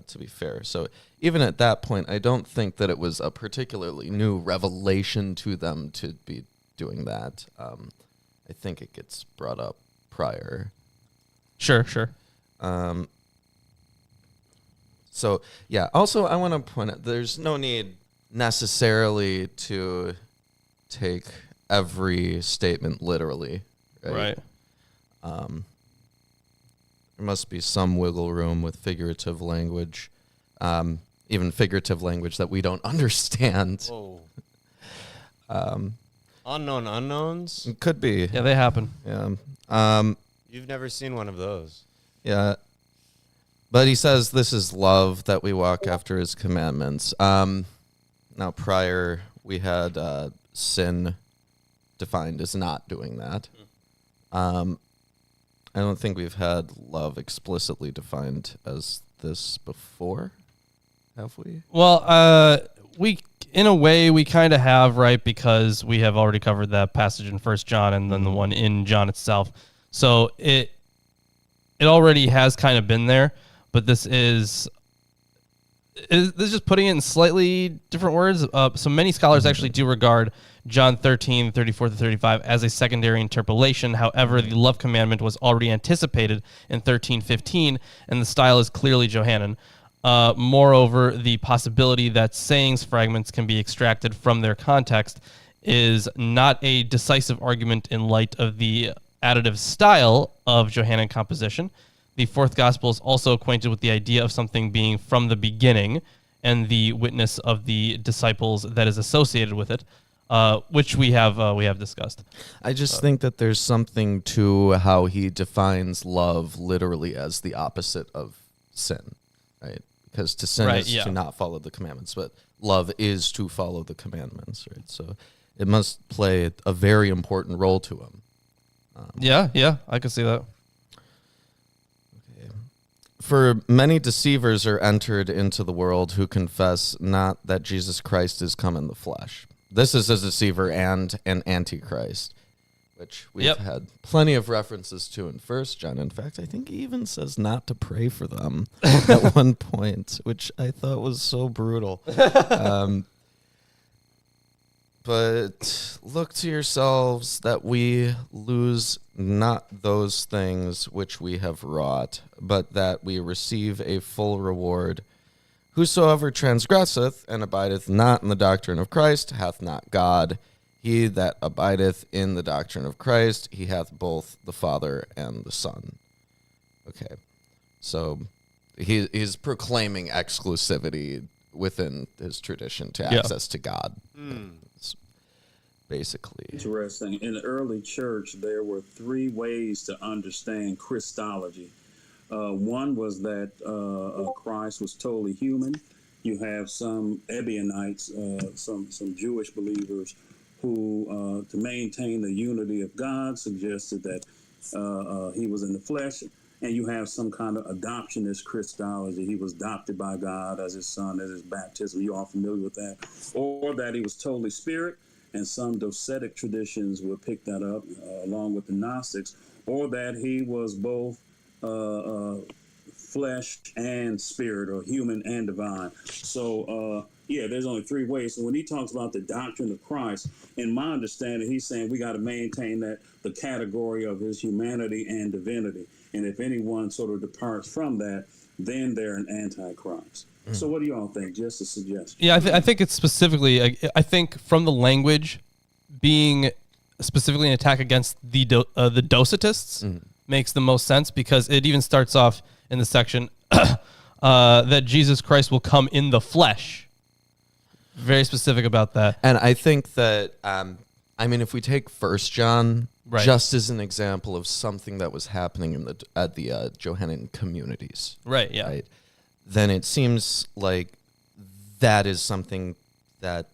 To be fair. So even at that point, I don't think that it was a particularly new revelation to them to be doing that. I think it gets brought up prior. Sure. So, yeah. Also, I want to point out, there's no need necessarily to take every statement literally. Right. There must be some wiggle room with figurative language, even figurative language that we don't understand. Whoa. Unknown unknowns? It could be. Yeah, they happen. Yeah. You've never seen one of those. Yeah. But he says this is love, that we walk after his commandments. Now, prior, we had sin defined as not doing that. I don't think we've had love explicitly defined as this before, have we? Well, we in a way we kind of have, right? Because we have already covered that passage in 1 John and then the one in John itself. So it already has kind of been there, but this is just putting it in slightly different words. So many scholars actually do regard John 13, 34 to 35 as a secondary interpolation. However, the love commandment was already anticipated in 13:15, and the style is clearly Johannine. Moreover, the possibility that sayings fragments can be extracted from their context is not a decisive argument in light of the additive style of Johannine composition. The fourth gospel is also acquainted with the idea of something being from the beginning and the witness of the disciples that is associated with it. which we have discussed. I just think that there's something to how he defines love literally as the opposite of sin, right? Because to sin Right, is yeah. to not follow the commandments, but love is to follow the commandments, right? So it must play a very important role to him. Yeah, I can see that. For many deceivers are entered into the world who confess not that Jesus Christ is come in the flesh. This is a deceiver and an antichrist, which we've had plenty of references to in 1 John. In fact, I think he even says not to pray for them at one point, which I thought was so brutal. But look to yourselves that we lose not those things which we have wrought, but that we receive a full reward. Whosoever transgresseth and abideth not in the doctrine of Christ hath not God. He that abideth in the doctrine of Christ, he hath both the Father and the Son. Okay, so he's proclaiming exclusivity within his tradition to access to God. Basically. Interesting. In the early church, there were three ways to understand Christology. One was that Christ was totally human. You have some Ebionites, some Jewish believers who, to maintain the unity of God, suggested that he was in the flesh. And you have some kind of adoptionist Christology. He was adopted by God as his son, as his baptism. You all familiar with that? Or that he was totally spirit. And some Docetic traditions would pick that up along with the Gnostics, or that he was both flesh and spirit, or human and divine. So, there's only three ways. So when he talks about the doctrine of Christ, in my understanding, he's saying we got to maintain that the category of his humanity and divinity. And if anyone sort of departs from that, then they're an antichrist. So what do you all think? Just a suggestion. Yeah, I think it's specifically, I think from the language being specifically an attack against the Docetists makes the most sense, because it even starts off in the section that Jesus Christ will come in the flesh. Very specific about that. And I think that, if we take 1 John just as an example of something that was happening at the Johannine communities. Right, yeah. Right? Then it seems like that is something that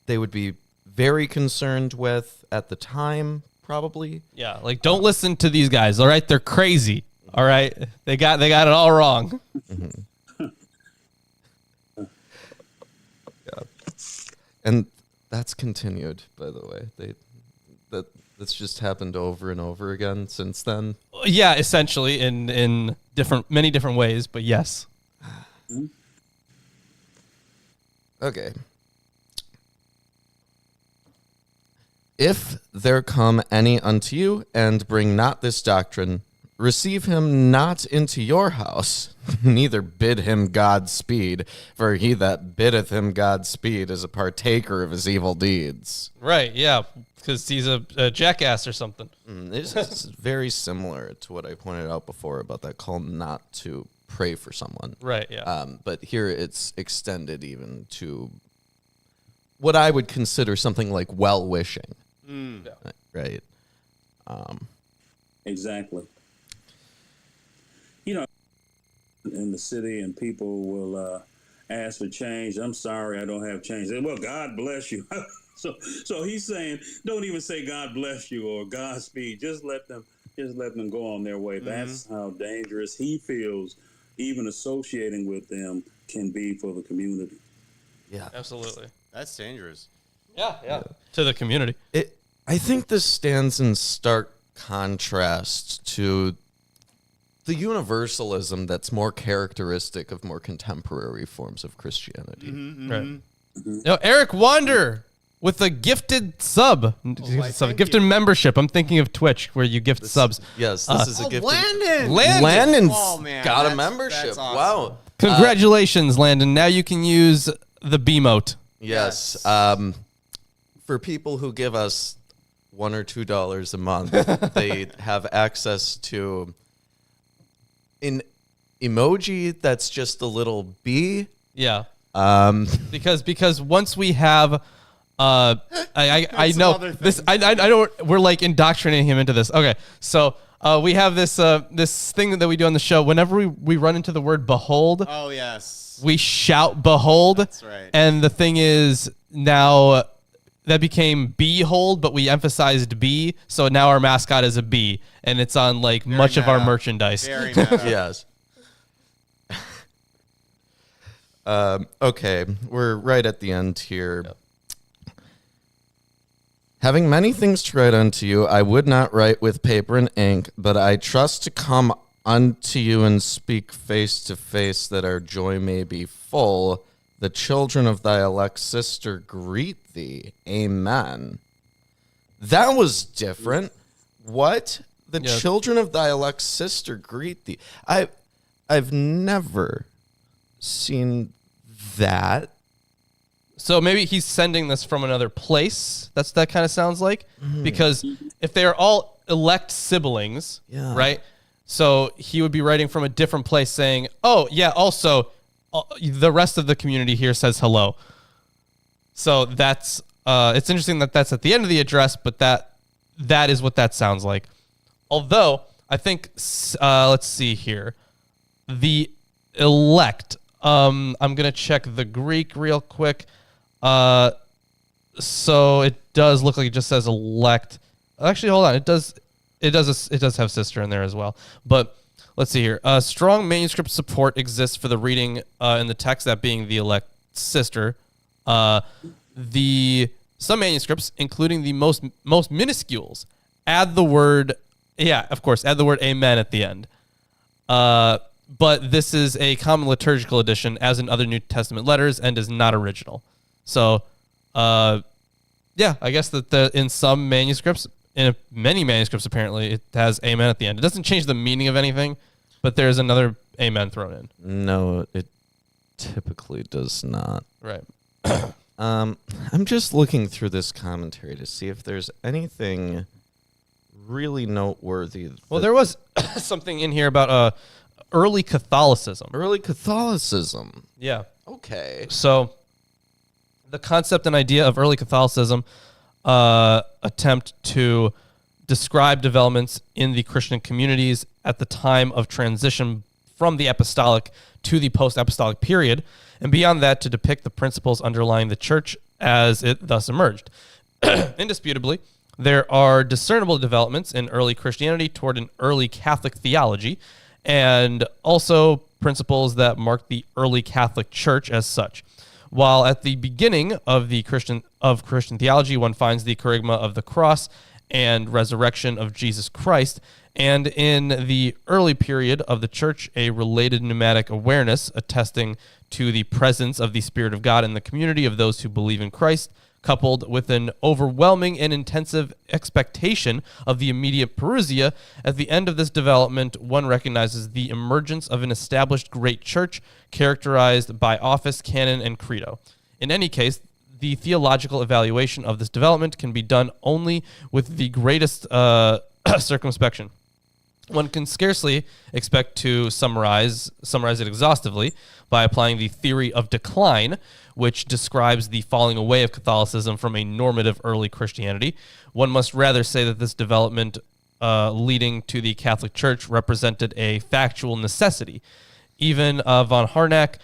they would be very concerned with at the time, probably. Yeah, like don't listen to these guys, all right? They're crazy, all right? They got it all wrong. Yeah. And that's continued, by the way. That's just happened over and over again since then. Yeah, essentially in many different ways, but yes. Okay. If there come any unto you, and bring not this doctrine, receive him not into your house, neither bid him Godspeed, for he that biddeth him Godspeed is a partaker of his evil deeds. Right, yeah, because he's a jackass or something. This is very similar to what I pointed out before about that call not to pray for someone. Right, yeah. But here it's extended even to what I would consider something like well-wishing. Right. Exactly. You know, in the city, and people will ask for change. I'm sorry, I don't have change. Well, God bless you. So he's saying, don't even say God bless you or Godspeed. Just let them go on their way. That's how dangerous he feels even associating with them can be for the community. Yeah. Absolutely. That's dangerous. Yeah. To the community. I think this stands in stark contrast to the universalism that's more characteristic of more contemporary forms of Christianity. Right. Now, Eric Wander with a gifted sub, gifted membership. I'm thinking of Twitch, where you gift subs. Yes, this is a gifted. Landon's got a membership. That's awesome. Wow. Congratulations, Landon. Now you can use the B-mote. Yes. For people who give us $1 or $2 a month, they have access to an emoji that's just a little bee. Yeah. Because once we have I know this. I don't. We're like indoctrinating him into this. Okay, so we have this this thing that we do on the show. Whenever we run into the word behold, Oh yes. we shout behold. That's right. And the thing is now that became behold, but we emphasized bee. So now our mascot is a bee, and it's on like much of our meta. merchandise. Very meta. Yes. Okay, we're right at the end here. Yep. Having many things to write unto you, I would not write with paper and ink, but I trust to come unto you and speak face to face, that our joy may be full. The children of thy elect sister greet thee. Amen. That was different. What? The Yeah. children of thy elect sister greet thee. I've never seen that. So maybe he's sending this from another place. That kind of sounds like, because if they are all elect siblings, Yeah. right? So he would be writing from a different place, saying, "Oh yeah, also the rest of the community here says hello." So that's it's interesting that that's at the end of the address, but that is what that sounds like. Although I think let's see here, the elect. I'm gonna check the Greek real quick. So it does look like it just says elect. Actually, hold on. It does have sister in there as well. But let's see here. Strong manuscript support exists for the reading in the text, that being the elect sister. Some manuscripts, including the most minuscules, add the word amen at the end. But this is a common liturgical edition, as in other New Testament letters, and is not original. So, I guess that in some manuscripts, in many manuscripts apparently, it has amen at the end. It doesn't change the meaning of anything, but there's another amen thrown in. No, it typically does not. Right. I'm just looking through this commentary to see if there's anything really noteworthy. Well, there was something in here about early Catholicism. Early Catholicism. Yeah. Okay. So the concept and idea of early Catholicism attempt to describe developments in the Christian communities at the time of transition from the apostolic to the post-apostolic period, and beyond that to depict the principles underlying the church as it thus emerged. Indisputably, there are discernible developments in early Christianity toward an early Catholic theology, and also principles that mark the early Catholic Church as such. While at the beginning of the Christian theology, one finds the kerygma of the cross and resurrection of Jesus Christ, and in the early period of the church, a related pneumatic awareness attesting to the presence of the Spirit of God in the community of those who believe in Christ, coupled with an overwhelming and intensive expectation of the immediate parousia. At the end of this development, one recognizes the emergence of an established great church characterized by office, canon, and credo. In any case, the theological evaluation of this development can be done only with the greatest circumspection. One can scarcely expect to summarize it exhaustively by applying the theory of decline, which describes the falling away of Catholicism from a normative early Christianity. One must rather say that this development leading to the Catholic Church represented a factual necessity. Even von Harnack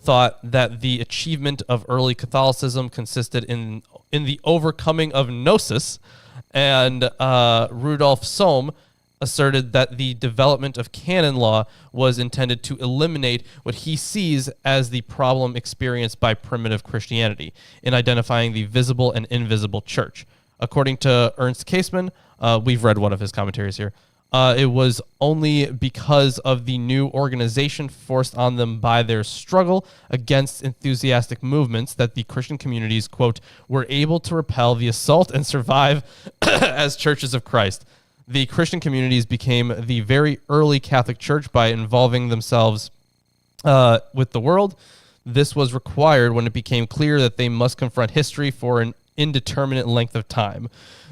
thought that the achievement of early Catholicism consisted in the overcoming of gnosis, and Rudolf Sohm asserted that the development of canon law was intended to eliminate what he sees as the problem experienced by primitive Christianity in identifying the visible and invisible church. According to Ernst Käsemann, we've read one of his commentaries here, it was only because of the new organization forced on them by their struggle against enthusiastic movements that the Christian communities, quote, were able to repel the assault and survive as churches of Christ. The Christian communities became the very early Catholic Church by involving themselves with the world. This was required when it became clear that they must confront history for an indeterminate length of time.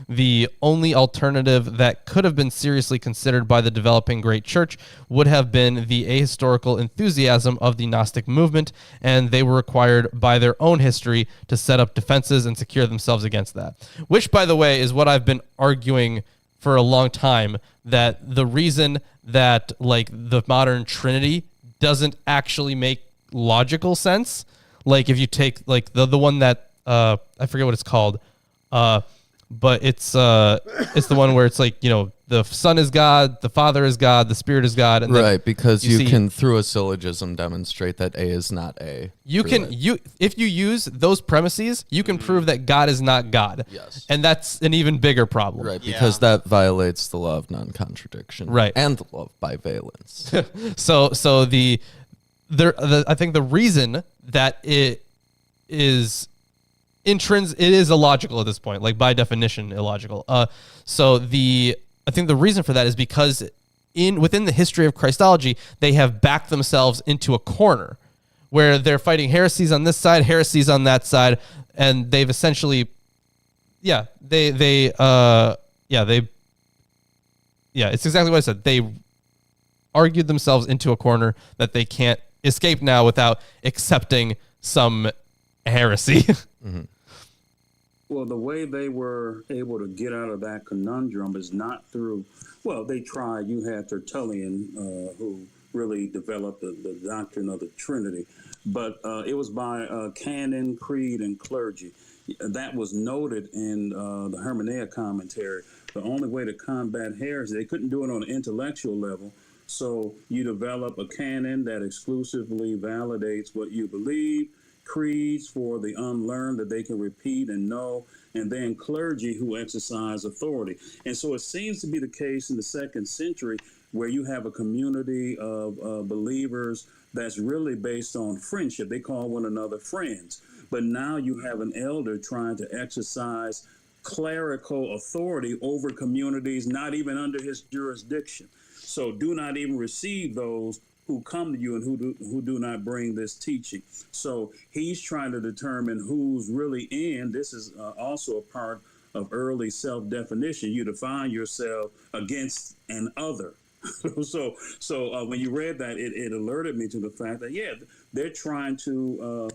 The only alternative that could have been seriously considered by the developing great church would have been the ahistorical enthusiasm of the Gnostic movement, and they were required by their own history to set up defenses and secure themselves against that. Which, by the way, is what I've been arguing for a long time, that the reason that like the modern Trinity doesn't actually make logical sense, like if you take like the one that I forget what it's called, but it's the one where it's like, you know, the Son is God, the Father is God, the Spirit is God, and Right, because you see, can through a syllogism demonstrate that A is not A. you can if you use those premises, you can prove that God is not God. Yes. And that's an even bigger problem. Right, because that violates the law of non-contradiction. Right. And the law of bivalence. So I think the reason that it is it is illogical at this point, like by definition illogical. I think the reason for that is because within the history of Christology, they have backed themselves into a corner where they're fighting heresies on this side, heresies on that side, and they've essentially, it's exactly what I said. They argued themselves into a corner that they can't escape now without accepting some heresy. Mm-hmm. Well, the way they were able to get out of that conundrum is not through, well, they tried. You had Tertullian, who really developed the doctrine of the Trinity, but it was by canon, creed, and clergy. That was noted in the Hermeneia commentary. The only way to combat heresy, they couldn't do it on an intellectual level, so you develop a canon that exclusively validates what you believe, creeds for the unlearned that they can repeat and know, and then clergy who exercise authority. And so it seems to be the case in the 2nd century where you have a community of believers that's really based on friendship. They call one another friends. But now you have an elder trying to exercise clerical authority over communities not even under his jurisdiction. So do not even receive those who come to you and who do not bring this teaching. So he's trying to determine who's really in. This is also a part of early self-definition. You define yourself against an other. So when you read that, it alerted me to the fact that, they're trying to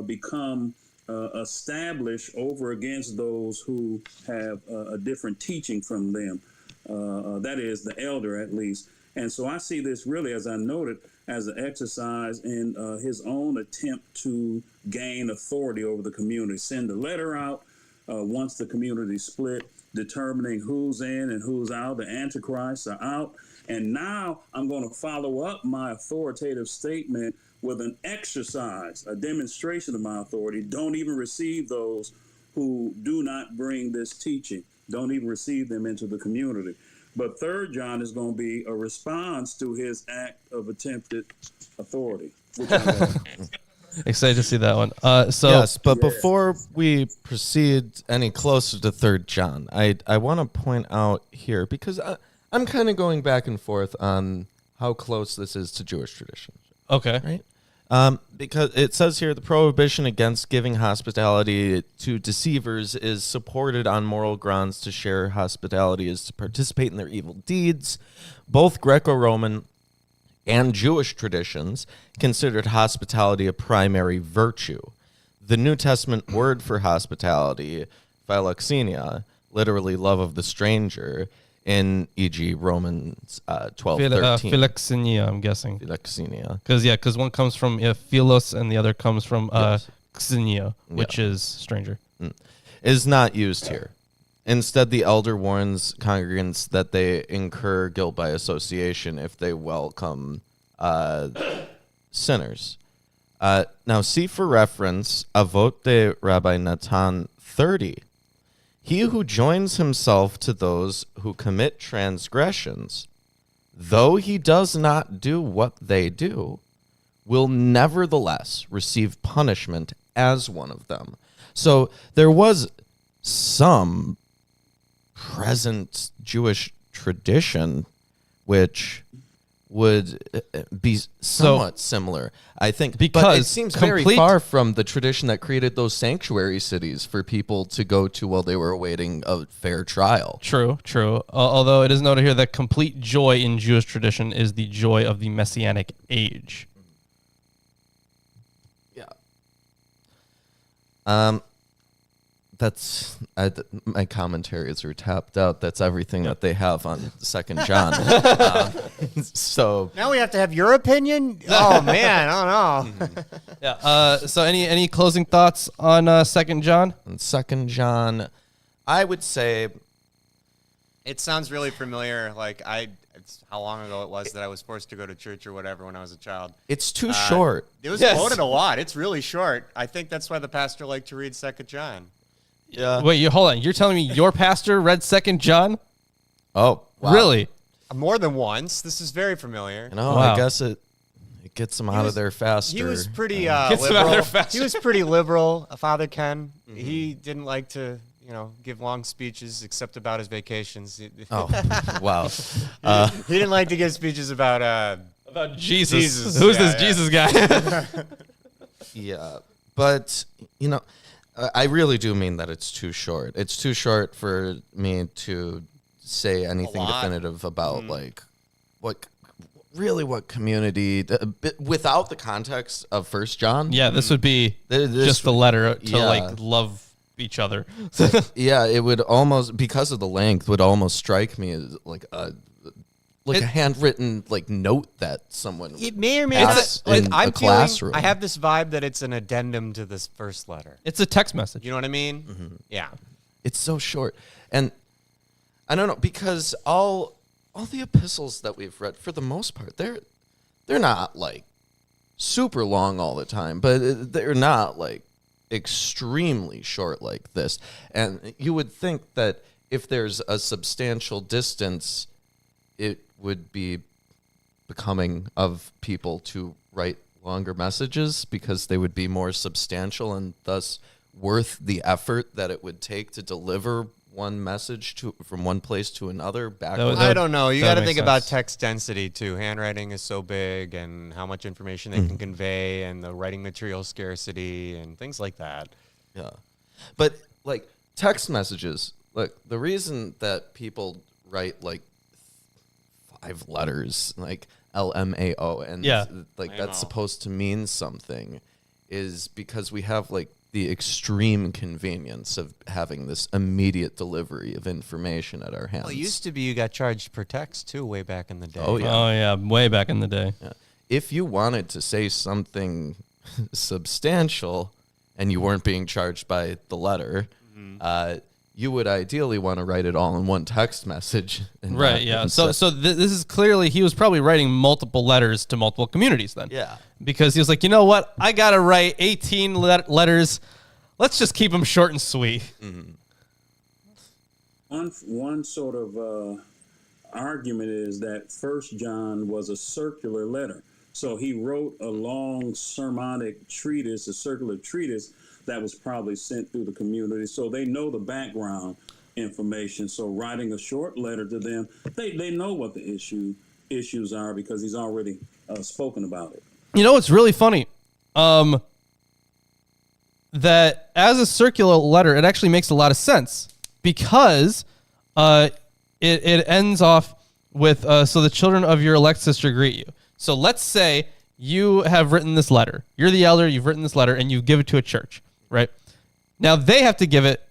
become established over against those who have a different teaching from them. That is, the elder at least. And so I see this really, as I noted, as an exercise in his own attempt to gain authority over the community. Send a letter out once the community split, determining who's in and who's out. The antichrists are out. And now I'm going to follow up my authoritative statement with an exercise, a demonstration of my authority. Don't even receive those who do not bring this teaching. Don't even receive them into the community. But 3rd John is going to be a response to his act of attempted authority. Excited to see that one. Yes, but before we proceed any closer to 3rd John, I want to point out here, because I'm kind of going back and forth on how close this is to Jewish tradition. Okay. Right? Because it says here the prohibition against giving hospitality to deceivers is supported on moral grounds. To share hospitality is to participate in their evil deeds. Both Greco-Roman and Jewish traditions considered hospitality a primary virtue. The New Testament word for hospitality, philoxenia, literally love of the stranger, in e.g. Romans 12:13. Philoxenia, I'm guessing. Philoxenia. Because one comes from philos and the other comes from xenia, which is stranger. Is not used here. Instead, the elder warns congregants that they incur guilt by association if they welcome sinners. Now, see for reference, Avot de Rabbi Natan 30. He who joins himself to those who commit transgressions, though he does not do what they do, will nevertheless receive punishment as one of them. So there was some present Jewish tradition which would be somewhat similar, I think. But Because it seems very far from the tradition that created those sanctuary cities for people to go to while they were awaiting a fair trial. True. Although it is noted here that complete joy in Jewish tradition is the joy of the Messianic age. Yeah. That's my commentaries are tapped out. That's everything that they have on 2 John. So Now we have to have your opinion? Oh, man, I don't know. Yeah. So any closing thoughts on 2 John? in 2 John, I would say It sounds really familiar. Like, it's how long ago it was that I was forced to go to church or whatever when I was a child. it's too short. It was Yes. quoted a lot. It's really short. I think that's why the pastor liked to read 2 John. Yeah. Wait, hold on. You're telling me your pastor read 2 John? Oh, wow. Really? More than once. This is very familiar. No, Wow. I guess it gets them out of there faster. He was pretty Gets him out liberal. there faster. He was pretty liberal, Father Ken. He didn't like to, give long speeches except about his vacations. Oh, wow. He didn't like to give speeches about Jesus. Jesus. Who's Yeah, this yeah. Jesus guy? Yeah, but I really do mean that it's too short. It's too short for me to say anything lot. definitive about like what community without the context of 1 John. Yeah, this would be This- just the letter to yeah. like love each other. Yeah, it would almost, because of the length, would almost strike me as like a handwritten like note that someone. It may or may Pass not. in I'm a classroom. I have this vibe that it's an addendum to this first letter. It's a text message. You know what I mean? Yeah. It's so short, and I don't know, because all the epistles that we've read, for the most part, they're not like super long all the time, but they're not like extremely short like this. And you would think that if there's a substantial distance, it would be becoming of people to write longer messages because they would be more substantial and thus worth the effort that it would take to deliver one message from one place to another backwards. I don't know. You that got to makes think about sense. text density too. Handwriting is so big, and how much information they can convey, and the writing material scarcity, and things like that. Yeah. But like text messages, look, the reason that people write like 5 letters, like LMAO, and Yeah. like I that's know. supposed to mean something, is because we have like the extreme convenience of having this immediate delivery of information at our hands. Well, it used to be you got charged per text too, way back in the day. Oh, yeah. Oh yeah, way back in the day. Yeah. If you wanted to say something substantial and you weren't being charged by the letter, you would ideally want to write it all in one text message. And Right. not- Yeah. instead- So this is clearly he was probably writing multiple letters to multiple communities then. Yeah. Because he was like, you know what? I gotta write 18 letters. Let's just keep them short and sweet. One sort of argument is that 1 John was a circular letter. So he wrote a long sermonic treatise, a circular treatise that was probably sent through the community. So they know the background information. So writing a short letter to them, they know what the issues are because he's already spoken about it. You know what's really funny? That as a circular letter, it actually makes a lot of sense because it ends off with so the children of your elect sister greet you. So let's say you have written this letter. You're the elder, you've written this letter, and you give it to a church, right? Now they have to give it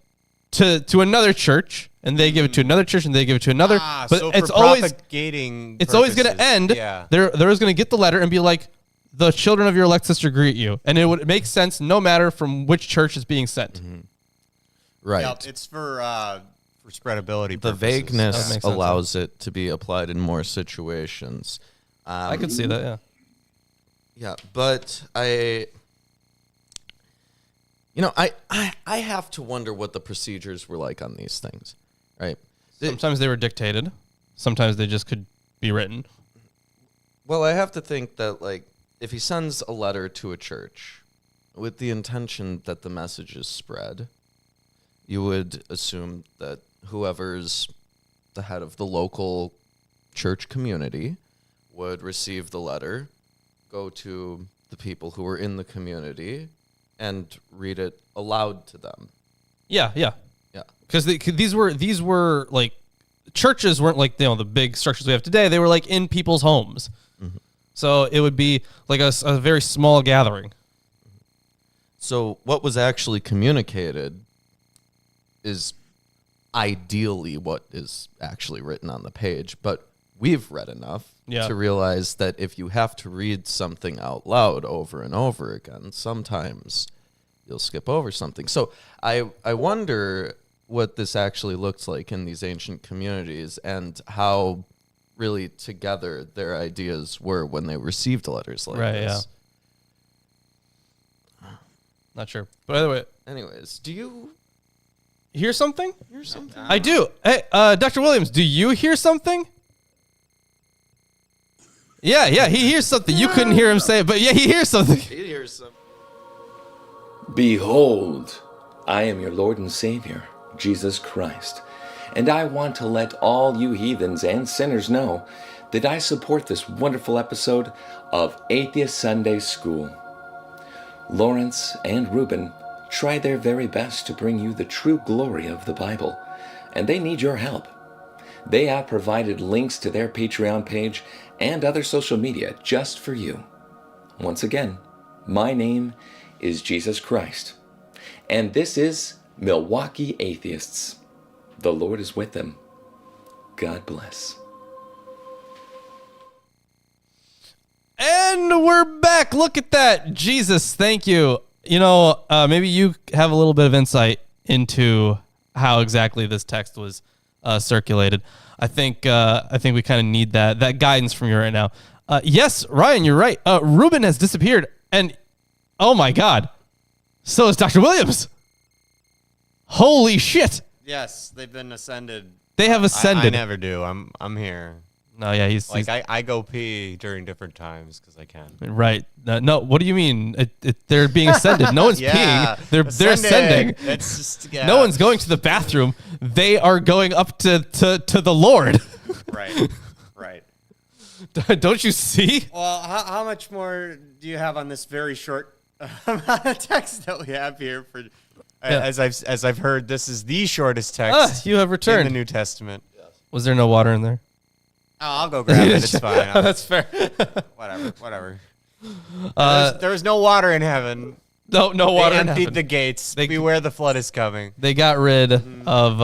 to another church, and they give it to another church, and they give it to another. But so it's for always propagating it's always going to purposes, end. Yeah. They're always going to get the letter and be like, the children of your elect sister greet you. And it would make sense no matter from which church is being sent. Right. Yep, it's for spreadability The purposes. That vagueness makes sense. allows it to be applied in more situations. I could see that, yeah. Yeah, but I have to wonder what the procedures were like on these things, right? Sometimes they were dictated. Sometimes they just could be written. Well, I have to think that, like, if he sends a letter to a church with the intention that the message is spread, you would assume that whoever's the head of the local church community would receive the letter, go to the people who were in the community, and read it aloud to them. Yeah. Yeah. Because these were like, churches weren't like, the big structures we have today. They were like in people's homes. Mm-hmm. So it would be like a very small gathering. So what was actually communicated is ideally what is actually written on the page, but we've read enough to realize that if you have to read something out loud over and over again, sometimes you'll skip over something. So I wonder what this actually looks like in these ancient communities and how really together their ideas were when they received letters like this. Yeah. Not sure. But by the way, anyways, do you hear something? I do. Hey, Dr. Williams, do you hear something? Yeah, he hears something. You couldn't hear him say it, but yeah, he hears something. He hears something. Behold, I am your Lord and Savior, Jesus Christ, and I want to let all you heathens and sinners know that I support this wonderful episode of Atheist Sunday School. Lawrence and Reuben try their very best to bring you the true glory of the Bible, and they need your help. They have provided links to their Patreon page and other social media just for you. Once again, my name is Jesus Christ, and this is Milwaukee Atheists. The Lord is with them. God bless. And we're back. Look at that. Jesus, thank you. Maybe you have a little bit of insight into how exactly this text was circulated. I think we kind of need that guidance from you right now. Yes, Ryan, you're right. Reuben has disappeared, and oh my God, so is Dr. Williams. Holy shit! Yes, they've been ascended. They have ascended. I never do. I'm here. No, yeah, he's I go pee during different times because I can. Right. No, what do you mean? They're being ascended. No one's peeing. They're ascending. It's just No one's going to the bathroom. They are going up to the Lord. Right. Don't you see? Well, how much more do you have on this very short amount of text that we have here? For as I've heard, this is the shortest text. You have returned in the New Testament. Was there no water in there? Oh, I'll go grab it. It's fine. That's fair. Whatever. There was no water in heaven. No water in emptied heaven. the gates. Beware the flood is coming. They got rid of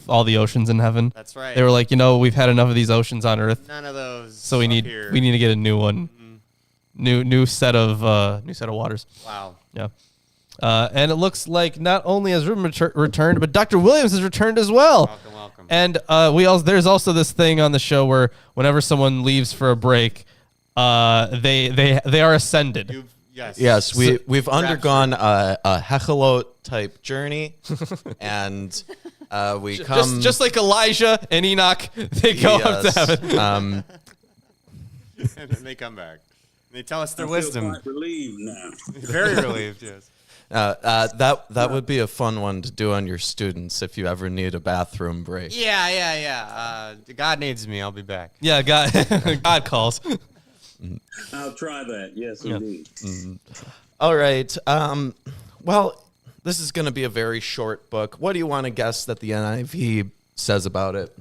all the oceans in heaven. That's right. They were like, we've had enough of these oceans on Earth. None of those. So we need to get a new one. New set of waters. Wow. Yeah. And it looks like not only has Reuben returned, but Dr. Williams has returned as well. Welcome. And there's also this thing on the show where whenever someone leaves for a break, they are ascended. Yes, we've undergone a Hechelot type journey, and we come just like Elijah and Enoch. They go up to heaven, and then they come back. They tell us their wisdom. Quite relieved now. Very relieved. Yes. That would be a fun one to do on your students if you ever need a bathroom break. Yeah. God needs me. I'll be back. Yeah, God calls. I'll try that. Yes, indeed. All right. Well, this is going to be a very short book. What do you want to guess that the NIV says about it?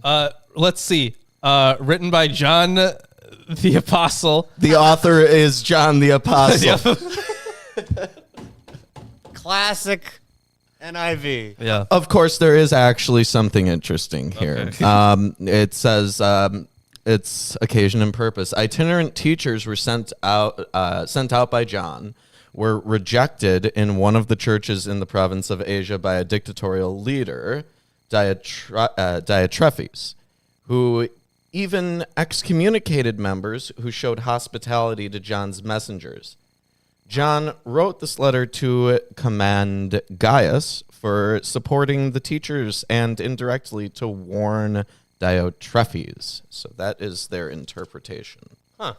Let's see. Written by John the Apostle. The author is John the Apostle. Classic NIV. Yeah. Of course, there is actually something interesting here. Okay. It says its occasion and purpose. Itinerant teachers were sent out by John, were rejected in one of the churches in the province of Asia by a dictatorial leader, Diotrephes, who even excommunicated members who showed hospitality to John's messengers. John wrote this letter to commend Gaius for supporting the teachers and indirectly to warn Diotrephes. So that is their interpretation. Huh.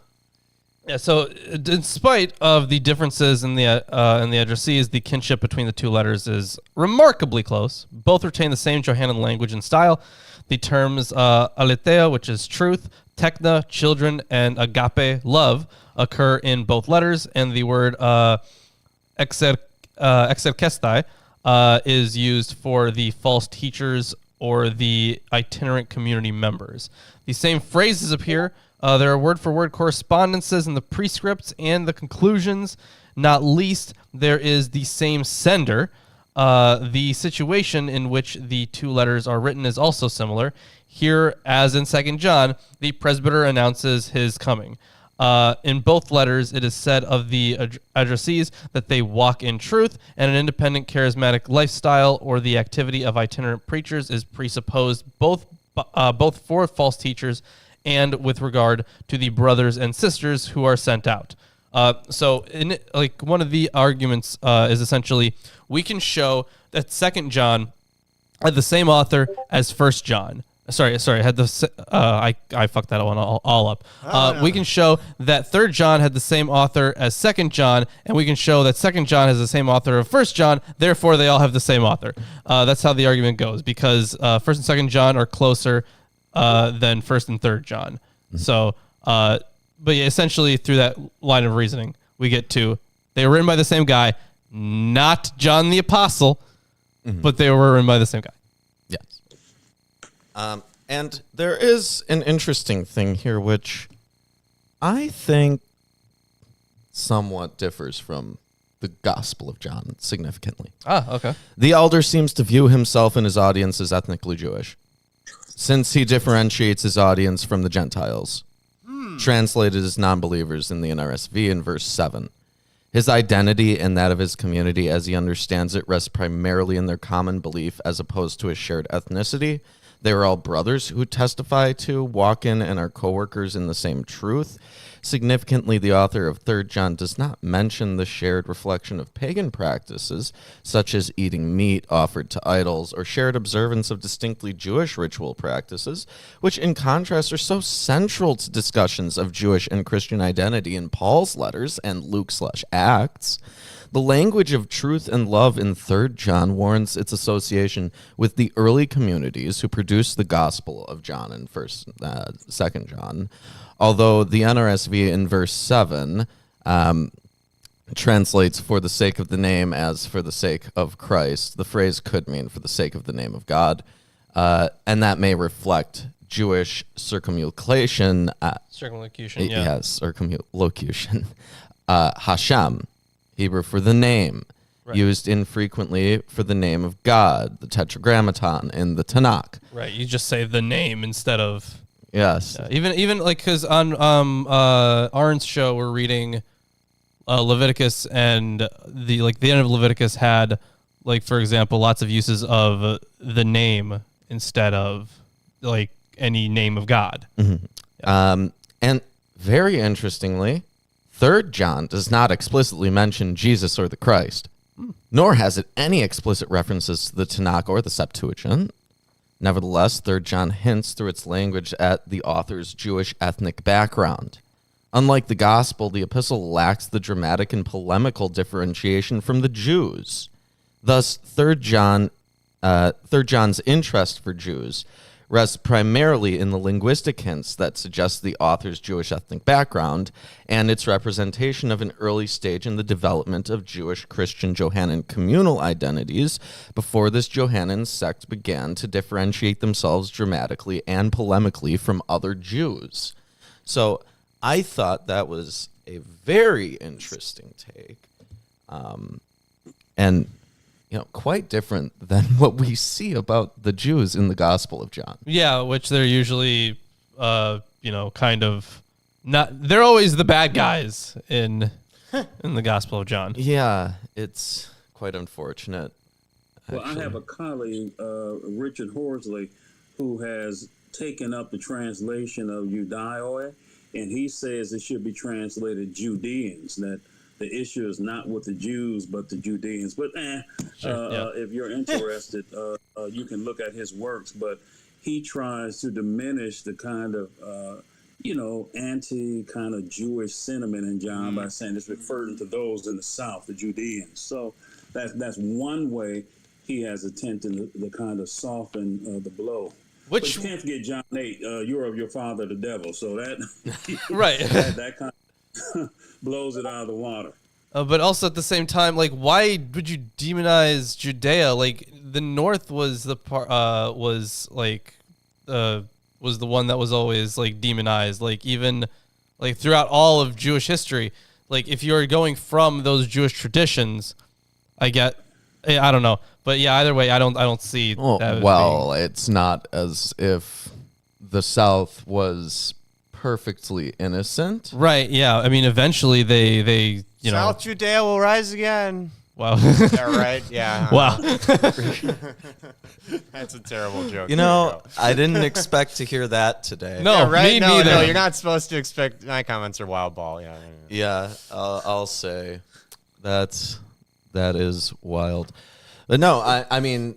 Yeah, so in spite of the differerences in the addressees, the kinship between the two letters is remarkably close. Both retain the same Johannine language and style. The terms aletheia, which is truth, techna, children, and agape, love, occur in both letters, and the word exerkestai is used for the false teachers or the itinerant community members. The same phrases appear. There are word-for-word correspondences in the prescripts and the conclusions. Not least, there is the same sender. The situation in which the two letters are written is also similar. Here, as in 2 John, the presbyter announces his coming. In both letters, it is said of the addressees that they walk in truth, and an independent charismatic lifestyle or the activity of itinerant preachers is presupposed both for false teachers and with regard to the brothers and sisters who are sent out. So, one of the arguments is essentially we can show that 2 John had the same author as 1 John. Sorry, had the I fucked that one all up. We can show that 3 John had the same author as 2 John, and we can show that 2 John has the same author of 1 John. Therefore, they all have the same author. That's how the argument goes, because 1 and 2 John are closer than 1 and 3 John. So, but yeah, essentially through that line of reasoning, we get to they were written by the same guy, not John the Apostle, but they were written by the same guy. Yes. And there is an interesting thing here, which I think somewhat differs from the Gospel of John significantly. Okay. The elder seems to view himself and his audience as ethnically Jewish, since he differentiates his audience from the Gentiles, translated as non-believers in the NRSV in verse 7. His identity and that of his community, as he understands it, rests primarily in their common belief as opposed to a shared ethnicity. They are all brothers who testify to, walk in, and are co-workers in the same truth. Significantly, the author of 3 John does not mention the shared reflection of pagan practices, such as eating meat offered to idols, or shared observance of distinctly Jewish ritual practices, which in contrast are so central to discussions of Jewish and Christian identity in Paul's letters and Luke/Acts. The language of truth and love in 3 John warrants its association with the early communities who produced the Gospel of John and 2 John. Although the NRSV in verse 7 translates for the sake of the name as for the sake of Christ, the phrase could mean for the sake of the name of God, and that may reflect Jewish circumlocution. Circumlocution, yeah. Yes, circumlocution. Hashem, Hebrew for the name, right. Used infrequently for the name of God, the Tetragrammaton in the Tanakh. Right, you just say the name instead of... Yes. Even like, because on Aaron's show, we're reading Leviticus, and the end of Leviticus had, like, for example, lots of uses of the name instead of, like, any name of God. Mm-hmm. Yeah. And very interestingly, 3 John does not explicitly mention Jesus or the Christ, nor has it any explicit references to the Tanakh or the Septuagint. Nevertheless, 3 John hints through its language at the author's Jewish ethnic background. Unlike the Gospel, the epistle lacks the dramatic and polemical differentiation from the Jews. Thus, 3 John's interest for Jews rests primarily in the linguistic hints that suggest the author's Jewish ethnic background and its representation of an early stage in the development of Jewish Christian Johannine communal identities before this Johannine sect began to differentiate themselves dramatically and polemically from other Jews. So I thought that was a very interesting take, and quite different than what we see about the Jews in the Gospel of John. Yeah, which they're usually, kind of not. They're always the bad guys in the Gospel of John. Yeah, it's quite unfortunate. Well, I have a colleague, Richard Horsley, who has taken up the translation of Judaioi, and he says it should be translated Judeans, that the issue is not with the Jews, but the Judeans. But if you're interested, you can look at his works. But he tries to diminish the kind of anti kind of Jewish sentiment in John by saying it's referring to those in the South, the Judeans. So that's one way he has attempted to kind of soften the blow. But you can't forget John 8, you're of your father the devil. So that right. that kind of blows it out of the water. But also at the same time, like, why would you demonize Judea? Like, the North was the part, was the one that was always like demonized. Like, even like throughout all of Jewish history, like if you're going from those Jewish traditions, I don't know, but yeah, either way, I don't see. Well, it's not as if the South was perfectly innocent, right? Yeah, I mean, eventually they South Judea will rise again. Wow. Is that right? Yeah. Wow. That's a terrible joke. I didn't expect to hear that today. No, yeah, right? me No, neither. no, you're not supposed to expect. My comments are wild ball. Yeah. Yeah, I'll say that is wild. But no, I mean,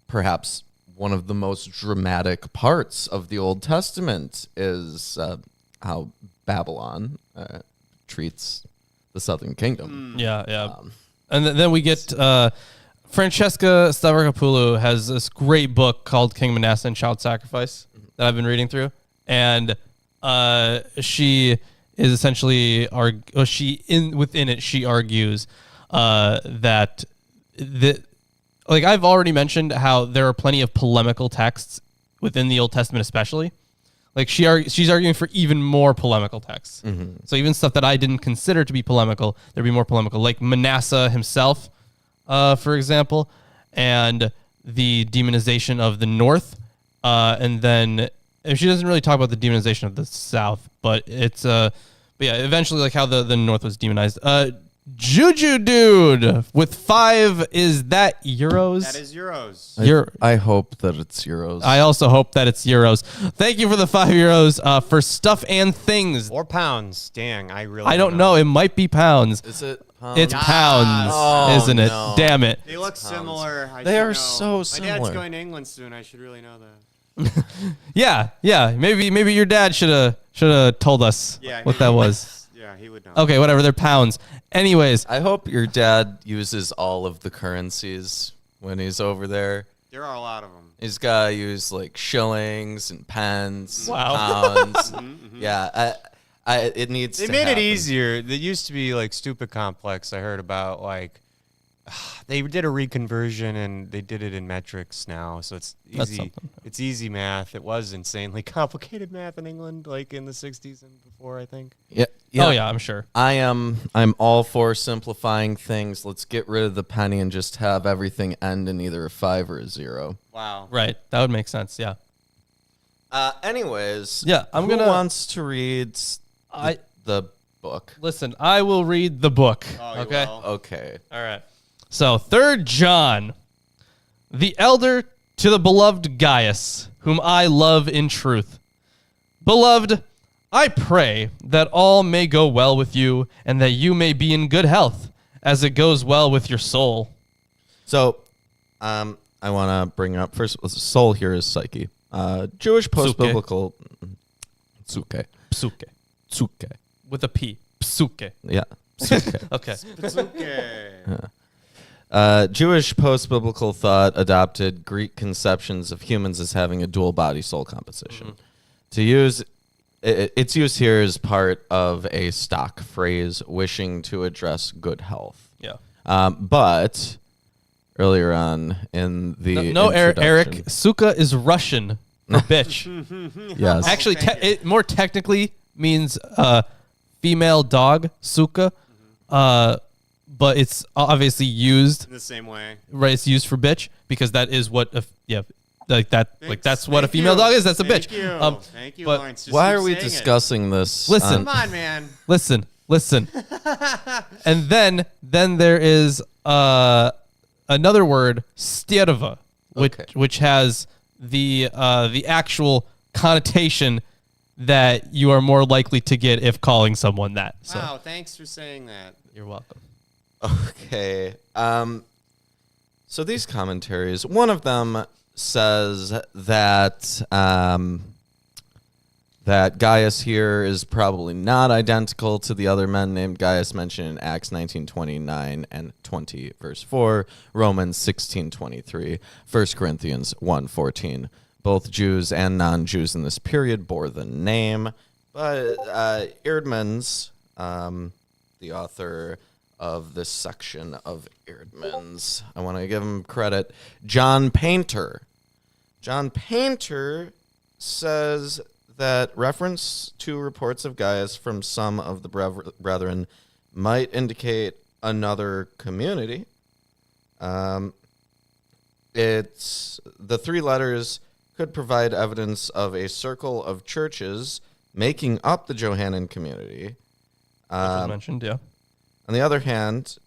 perhaps one of the most dramatic parts of the Old Testament is how Babylon treats the Southern Kingdom. Yeah. And then we get Francesca Stavropoulou has this great book called King Manasseh and Child Sacrifice that I've been reading through, and she is essentially within it she argues that like I've already mentioned how there are plenty of polemical texts within the Old Testament, especially. Like she's arguing for even more polemical texts. Mm-hmm. So even stuff that I didn't consider to be polemical, there'd be more polemical, like Manasseh himself, for example, and the demonization of the North. And then she doesn't really talk about the demonization of the South, but it's eventually like how the North was demonized. Juju Dude with 5, is that euros? That is euros. I hope that it's euros. I also hope that it's euros. Thank you for the 5 euros for stuff and things. Or pounds. Dang, I don't know. It might be pounds. Is it pounds? It's pounds, isn't it? No. Damn it. They look similar. They are so My similar. dad's going to England soon. I should really know that. Yeah. Maybe your dad should have told us what that was. Yeah, he would know. Okay, whatever. They're pounds. Anyways, I hope your dad uses all of the currencies when he's over there. There are a lot of them. He's got to use like shillings and pence, Wow. pounds. Yeah, it needs They to made happen. it easier. They used to be like stupid complex. I heard about like they did a reconversion and they did it in metrics now, so it's That's easy. something. It's easy math. It was insanely complicated math in England, like in the '60s and before, I think. Yeah. oh yeah, I'm sure. I'm all for simplifying things. Let's get rid of the penny and just have everything end in either a 5 or a 0. Wow. Right. That would make sense. Yeah. Anyways, Yeah, I'm who gonna- wants to read the book? Listen, I will read the book. Oh, you Okay. will? Okay. All right. So, 3rd John, the elder to the beloved Gaius, whom I love in truth. Beloved, I pray that all may go well with you and that you may be in good health as it goes well with your soul. So, I want to bring up first. Soul here is psyche. Jewish post-biblical. Psuke. Psuke. With a P. Psuke. Yeah. Psuke. Okay. Okay. Jewish post-biblical thought adopted Greek conceptions of humans as having a dual body-soul composition. To use, its use here is part of a stock phrase wishing to address good health. Yeah. But earlier on in the No, Eric. introduction- Suka is Russian for bitch. Yes. Actually, it more technically means female dog, Suka. But it's obviously used In the same way. right. It's used for bitch because that is what like that Thanks. like that's what a Thank female you. dog is. That's a Thank bitch. You. Thank you, but Lawrence. Just Why keep are we saying it. discussing this? Listen. Come on, man. Listen. And then there is another word, stierva, which has the actual connotation that you are more likely to get if calling someone that. So Wow, thanks for saying that. you're welcome. Okay. So these commentaries, one of them says that that Gaius here is probably not identical to the other men named Gaius mentioned in Acts 19:29 and 20, verse 4, Romans 16:23, 1 Corinthians 1:14. Both Jews and non-Jews in this period bore the name, but Eerdmans, the author of this section of Eerdmans, I want to give him credit, John Painter. John Painter says that reference to reports of Gaius from some of the brethren might indicate another community. It's the three letters could provide evidence of a circle of churches making up the Johannine community. Which mentioned, yeah. On the other hand,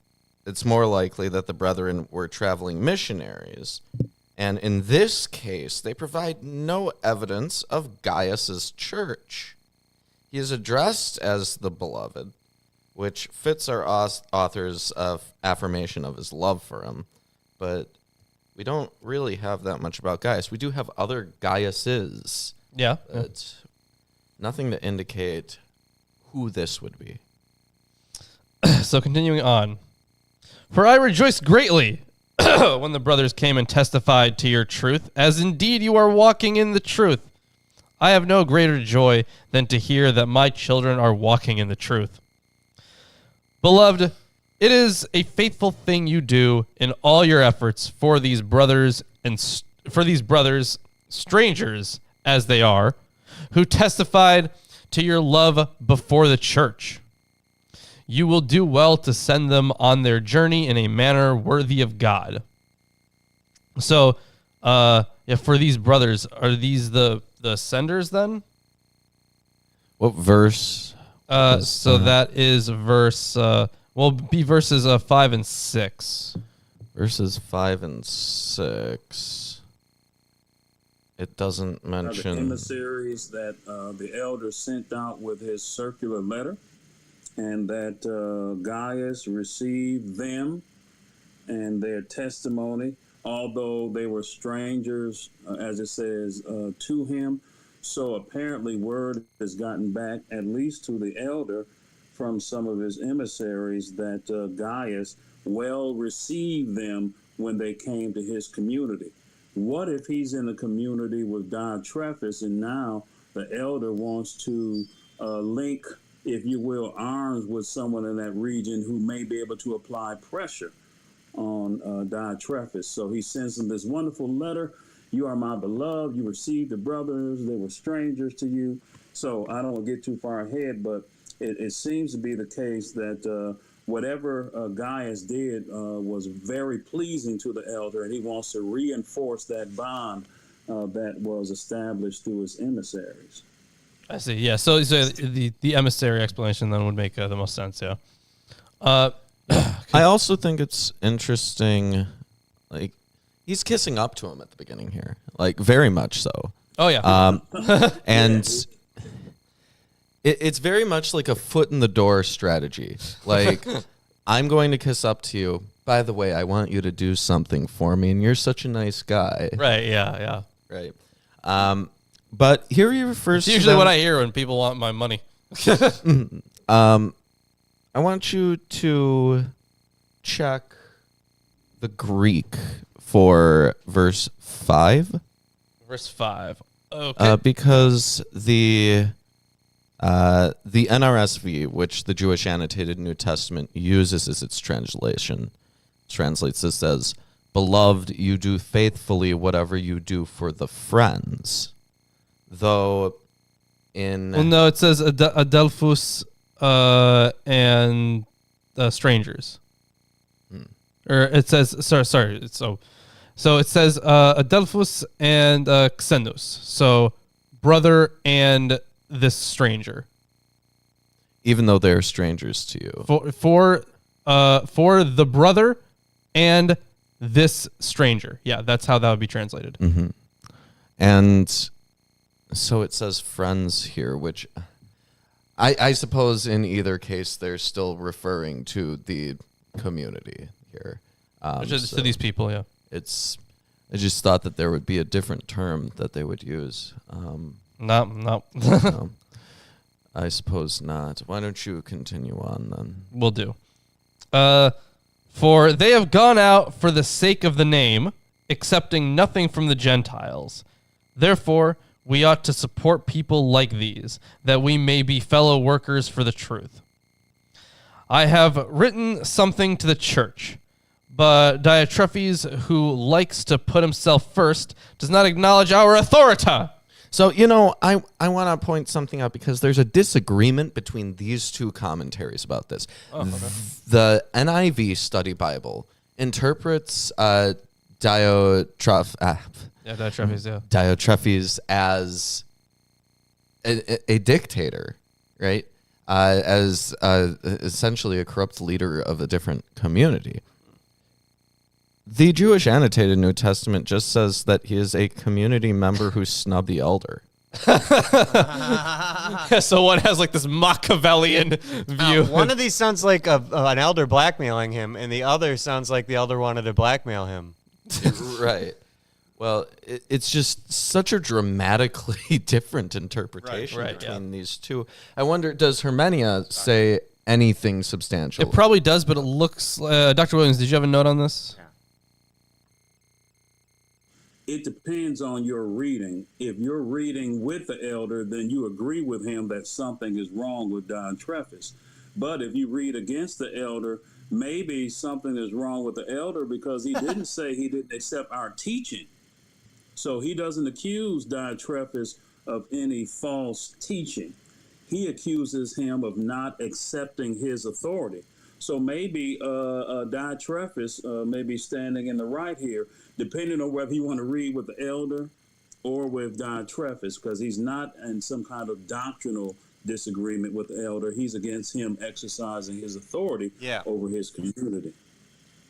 it's more likely that the brethren were traveling missionaries. And in this case, they provide no evidence of Gaius's church. He is addressed as the beloved, which fits our author's affirmation of his love for him. But we don't really have that much about Gaius. We do have other Gaiuses. Yeah. But nothing to indicate who this would be. So continuing on. For I rejoiced greatly when the brothers came and testified to your truth, as indeed you are walking in the truth. I have no greater joy than to hear that my children are walking in the truth. Beloved, it is a faithful thing you do in all your efforts for these brothers strangers as they are, who testified to your love before the church. You will do well to send them on their journey in a manner worthy of God. So, for these brothers, are these the senders then? What verse? So that is verse, be verses 5 and 6. Verses 5 and 6. It doesn't mention the emissaries that the elder sent out with his circular letter, and that Gaius received them and their testimony, although they were strangers, as it says, to him. So apparently word has gotten back, at least to the elder, from some of his emissaries, that Gaius well received them when they came to his community. What if he's in a community with Diotrephes, and now the elder wants to link, if you will, arms with someone in that region who may be able to apply pressure on Diotrephes? So he sends him this wonderful letter. You are my beloved. You received the brothers. They were strangers to you. So I don't want to get too far ahead, but it seems to be the case that whatever Gaius did was very pleasing to the elder, and he wants to reinforce that bond that was established through his emissaries. I see. Yeah. So the emissary explanation then would make the most sense. Yeah. I also think it's interesting, like, he's kissing up to him at the beginning here, like, very much so. Oh yeah. And it's very much like a foot in the door strategy. Like, I'm going to kiss up to you. By the way, I want you to do something for me, and you're such a nice guy. Right. Yeah. Yeah. Right. But here he refers It's usually what I hear when people want my money. I want you to check the Greek for verse 5. Verse 5. Okay. Because the NRSV, which the Jewish Annotated New Testament uses as its translation, translates this as, "Beloved, you do faithfully whatever you do for the friends." Though in... Well, no, it says Adelphus and strangers. Or it says, sorry. So it says Adelphus and Xenus. So brother and this stranger. Even though they're strangers to you. For the brother and this stranger. Yeah, that's how that would be translated. Mm-hmm. And so it says friends here, which I suppose in either case they're still referring to the community here. Just to these people, yeah. I just thought that there would be a different term that they would use. No. No, I suppose not. Why don't you continue on then? Will do. For they have gone out for the sake of the name, accepting nothing from the Gentiles. Therefore, we ought to support people like these, that we may be fellow workers for the truth. I have written something to the church, but Diotrephes, who likes to put himself first, does not acknowledge our authority. So, I want to point something out because there's a disagreement between these two commentaries about this. The NIV Study Bible interprets Diotrephes as a dictator, right? As essentially a corrupt leader of a different community. The Jewish Annotated New Testament just says that he is a community member who snubbed the elder. So one has like this Machiavellian view. One of these sounds like an elder blackmailing him, and the other sounds like the elder wanted to blackmail him. Right. Well, it's just such a dramatically different interpretation between these two. I wonder, does Hermenia say anything substantial? It probably does, but it looks... Dr. Williams, did you have a note on this? Yeah. It depends on your reading. If you're reading with the elder, then you agree with him that something is wrong with Diotrephes. But if you read against the elder, maybe something is wrong with the elder because he didn't say he didn't accept our teaching. So he doesn't accuse Diotrephes of any false teaching. He accuses him of not accepting his authority. So maybe Diotrephes may be standing in the right here, depending on whether you want to read with the elder or with Diotrephes, because he's not in some kind of doctrinal disagreement with the elder. He's against him exercising his authority over his community.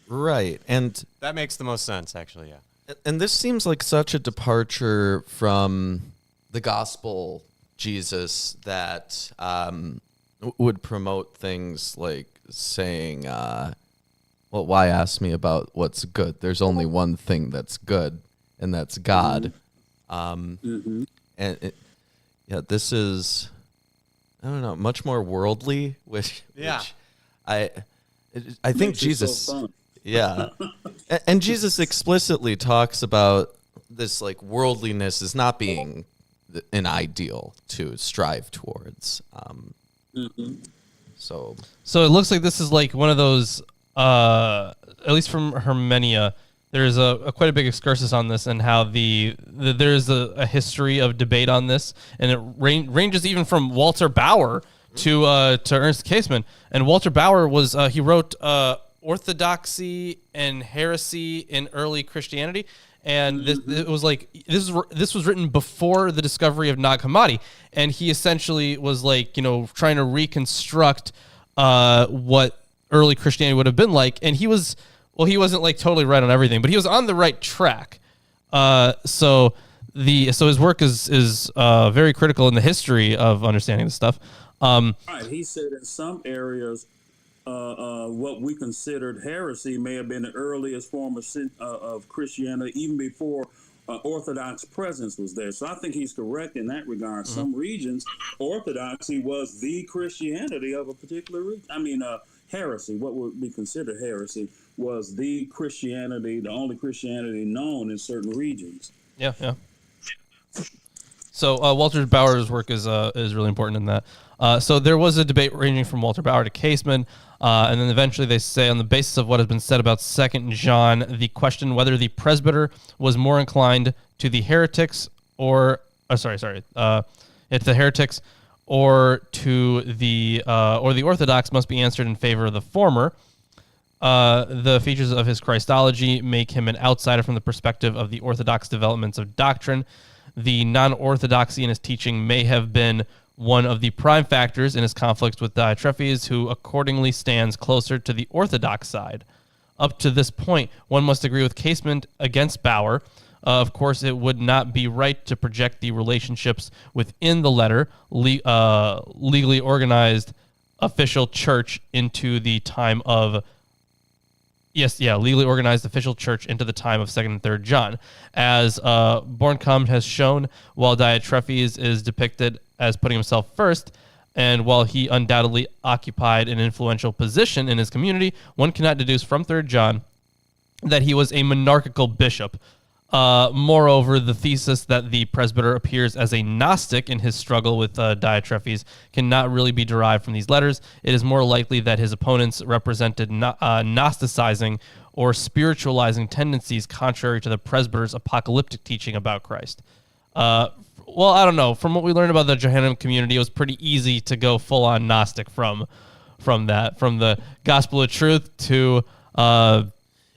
Right. And that makes the most sense, actually, yeah. And this seems like such a departure from the gospel Jesus that would promote things like saying, well, why ask me about what's good? There's only one thing that's good, and that's God. And this is, I don't know, much more worldly, which I think Jesus... So yeah. And Jesus explicitly talks about this, like, worldliness as not being an ideal to strive towards. So it looks like this is like one of those, at least from Hermenia, there's a quite a big excursus on this and how there's a history of debate on this, and it ranges even from Walter Bauer to Ernst Käsemann. And Walter Bauer was he wrote Orthodoxy and Heresy in Early Christianity, and this was written before the discovery of Nag Hammadi, and he essentially was like, trying to reconstruct what early Christianity would have been like, and he wasn't like totally right on everything, but he was on the right track. So his work is very critical in the history of understanding this stuff. Right. He said in some areas, what we considered heresy may have been the earliest form of Christianity, even before Orthodox presence was there. So I think he's correct in that regard. Some regions, Orthodoxy was the Christianity of a particular region. Heresy, what would be considered heresy, was the Christianity, the only Christianity known in certain regions. Yeah. So Walter Bauer's work is really important in that. So there was a debate ranging from Walter Bauer to Käsemann, and then eventually they say, on the basis of what has been said about 2 John, the question whether the presbyter was more inclined to the heretics or to the heretics or to the Orthodox must be answered in favor of the former. The features of his Christology make him an outsider from the perspective of the Orthodox developments of doctrine. The non-orthodoxy in his teaching may have been one of the prime factors in his conflict with Diotrephes, who accordingly stands closer to the Orthodox side. Up to this point, one must agree with Käsemann against Bauer. Of course, it would not be right to project the relationships within the letter, legally organized official church into the time of Yes, yeah, legally organized official church into the time of 2nd and 3rd John. As Bornkamm has shown, while Diotrephes is depicted as putting himself first, and while he undoubtedly occupied an influential position in his community, one cannot deduce from 3rd John that he was a monarchical bishop. Moreover, the thesis that the presbyter appears as a Gnostic in his struggle with Diotrephes cannot really be derived from these letters. It is more likely that his opponents represented Gnosticizing or spiritualizing tendencies contrary to the presbyter's apocalyptic teaching about Christ. Well, I don't know. From what we learned about the Johannine community, it was pretty easy to go full-on Gnostic from the Gospel of Truth to...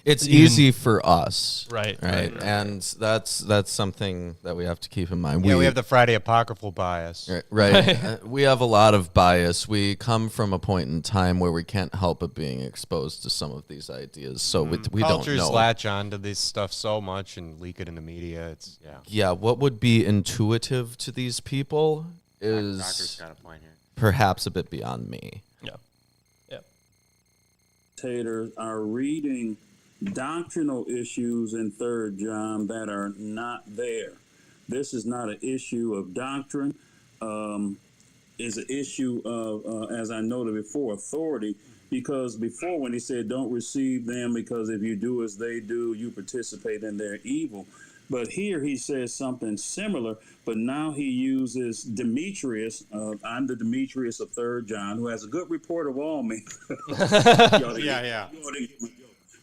It's easy for us, Right. And that's something that we have to keep in mind. Yeah, we have the Friday apocryphal bias. Right. We have a lot of bias. We come from a point in time where we can't help but being exposed to some of these ideas, so we don't Cultures know. latch on to this stuff so much and leak it in the media. It's Yeah, what would be intuitive to these people is Doctor's got a point here. perhaps a bit beyond me. Yeah. Taters are reading doctrinal issues in 3rd John that are not there. This is not an issue of doctrine. Is an issue of, as I noted before, authority. Because before, when he said, "Don't receive them, because if you do as they do, you participate in their evil." But here he says something similar, but now he uses Demetrius. I'm the Demetrius of 3rd John, who has a good report of all men. Yeah.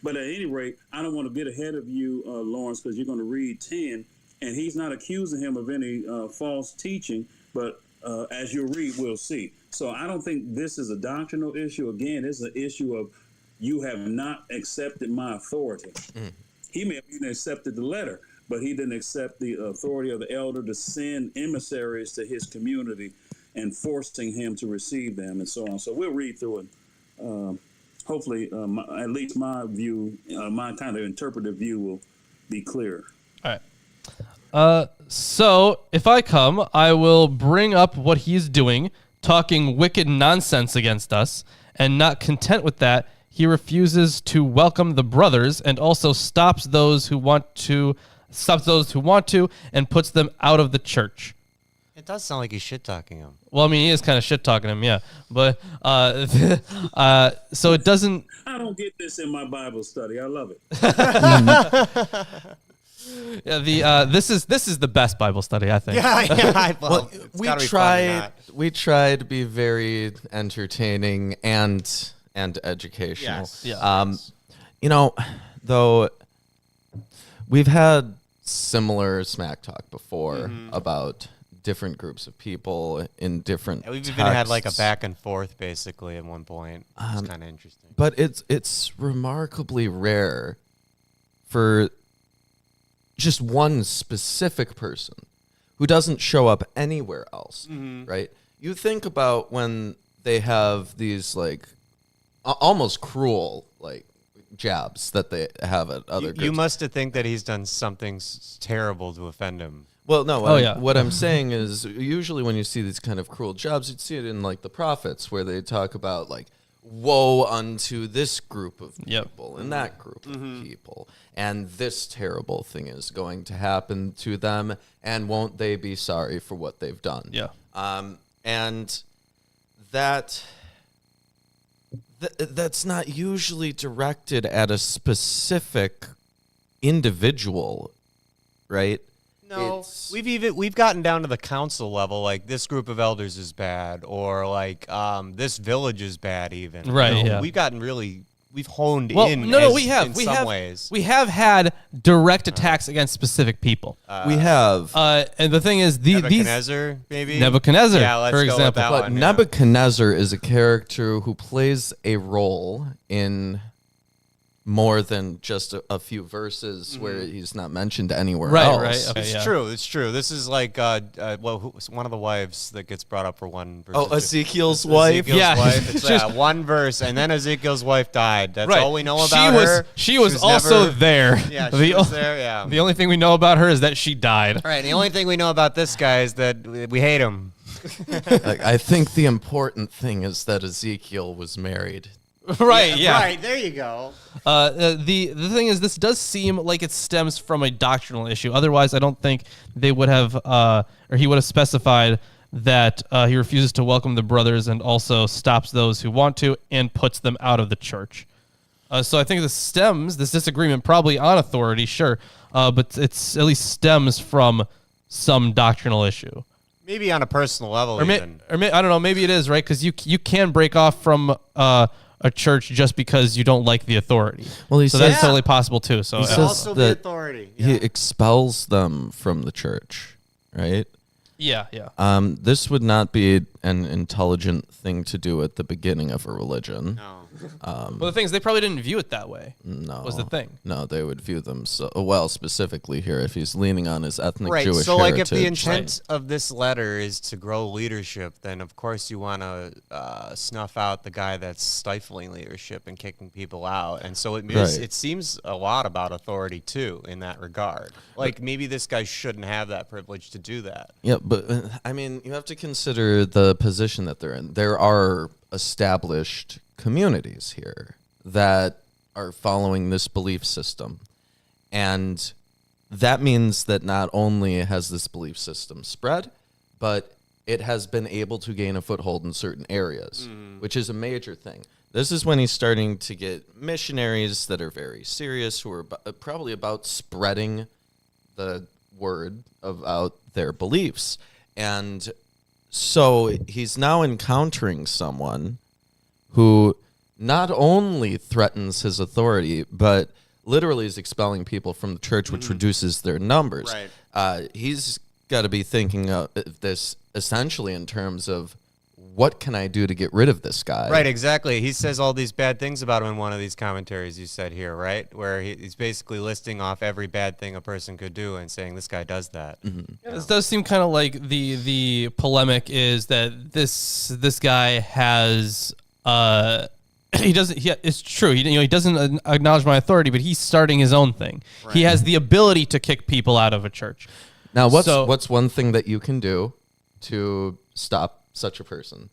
But at any rate, I don't want to get ahead of you, Lawrence, because you're going to read 10, and he's not accusing him of any false teaching, but as you read, we'll see. So I don't think this is a doctrinal issue. Again, it's an issue of you have not accepted my authority. He may have even accepted the letter, but he didn't accept the authority of the elder to send emissaries to his community and forcing him to receive them and so on. So we'll read through it. Hopefully, at least my view, my kind of interpretive view will be clear. All right. So if I come, I will bring up what he's doing, talking wicked nonsense against us, and not content with that, he refuses to welcome the brothers and also stops those who want to, and puts them out of the church. It does sound like he's shit-talking him. Well, I mean, he is kind of shit-talking him, yeah. But, so it doesn't... I don't get this in my Bible study. I love it. Yeah, this is the best Bible study, I think. Well, we try to be very entertaining and educational. Yes. Yeah. You know, though, we've had similar smack talk before about different groups of people in different We've even had like a texts. back and forth basically at one point. It's kind of interesting. But it's remarkably rare for just one specific person who doesn't show up anywhere else, right? You think about when they have these like almost cruel like jabs that they have at other groups. You must have think that he's done something terrible to offend him. Well, no. Yeah. What I'm saying is, usually when you see these kind of cruel jobs, you'd see it in like the prophets, where they talk about like, "Woe unto this group of people and that group of people, and this terrible thing is going to happen to them, and won't they be sorry for what they've done?" Yeah. And that's not usually directed at a specific individual, right? No, we've gotten down to the council level. Like this group of elders is bad, or like this village is bad. Even Right, yeah. We've honed Well, in. no, we have ways. We have had direct attacks against specific people. We have. And the thing is, these Nebuchadnezzar, maybe Nebuchadnezzar, Yeah, let's for go with example. that But one, yeah. Nebuchadnezzar is a character who plays a role in more than just a few verses where he's not mentioned anywhere Right, else. right. Okay, It's yeah. true. It's true. This is like one of the wives that gets brought up for one verse. Oh, Ezekiel's wife? Ezekiel's Yeah. wife. It's Just- one verse, and then Ezekiel's wife died. That's Right. all we know about her. She was also never- there. Yeah, The she was o- there. Yeah. The only thing we know about her is that she died. All right. The only thing we know about this guy is that we hate him. Like, I think the important thing is that Ezekiel was married. Right, yeah. Right, there you go. The thing is, this does seem like it stems from a doctrinal issue. Otherwise, I don't think they would have, or he would have specified that he refuses to welcome the brothers and also stops those who want to and puts them out of the church. So I think this disagreement probably on authority, sure, but it's at least stems from some doctrinal issue. Maybe on a personal level, I don't know. Maybe it is, right? Because you can break off from a church just because you don't like the authority. Well, so that's totally possible too. So He But says also the that authority. he Yeah. expels them from the church, right? yeah. This would not be an intelligent thing to do at the beginning of a religion. No. Well, the thing is, they probably didn't view it that way. No. Was the thing. No, they would view them specifically here if he's leaning on his ethnic Right. Jewish So, like, if heritage. the intent of this letter is to grow leadership, then of course you want to snuff out the guy that's stifling leadership and kicking people out. And so it seems a lot about authority too in that regard. Like maybe this guy shouldn't have that privilege to do that. Yeah, but I mean, you have to consider the position that they're in. There are established communities here that are following this belief system. And that means that not only has this belief system spread, but it has been able to gain a foothold in certain areas, which is a major thing. This is when he's starting to get missionaries that are very serious, who are probably about spreading the word about their beliefs. And so he's now encountering someone who not only threatens his authority, but literally is expelling people from the church, which reduces their numbers. Right. He's got to be thinking of this essentially in terms of, what can I do to get rid of this guy? Right, exactly. He says all these bad things about him in one of these commentaries you said here, right? Where he's basically listing off every bad thing a person could do and saying this guy does that. Mm-hmm. Yeah, this does seem kind of like the polemic is that this guy has it's true. He doesn't acknowledge my authority, but he's starting his own thing. Right. He has the ability to kick people out of a church. Now, what's one thing that you can do to stop such a person?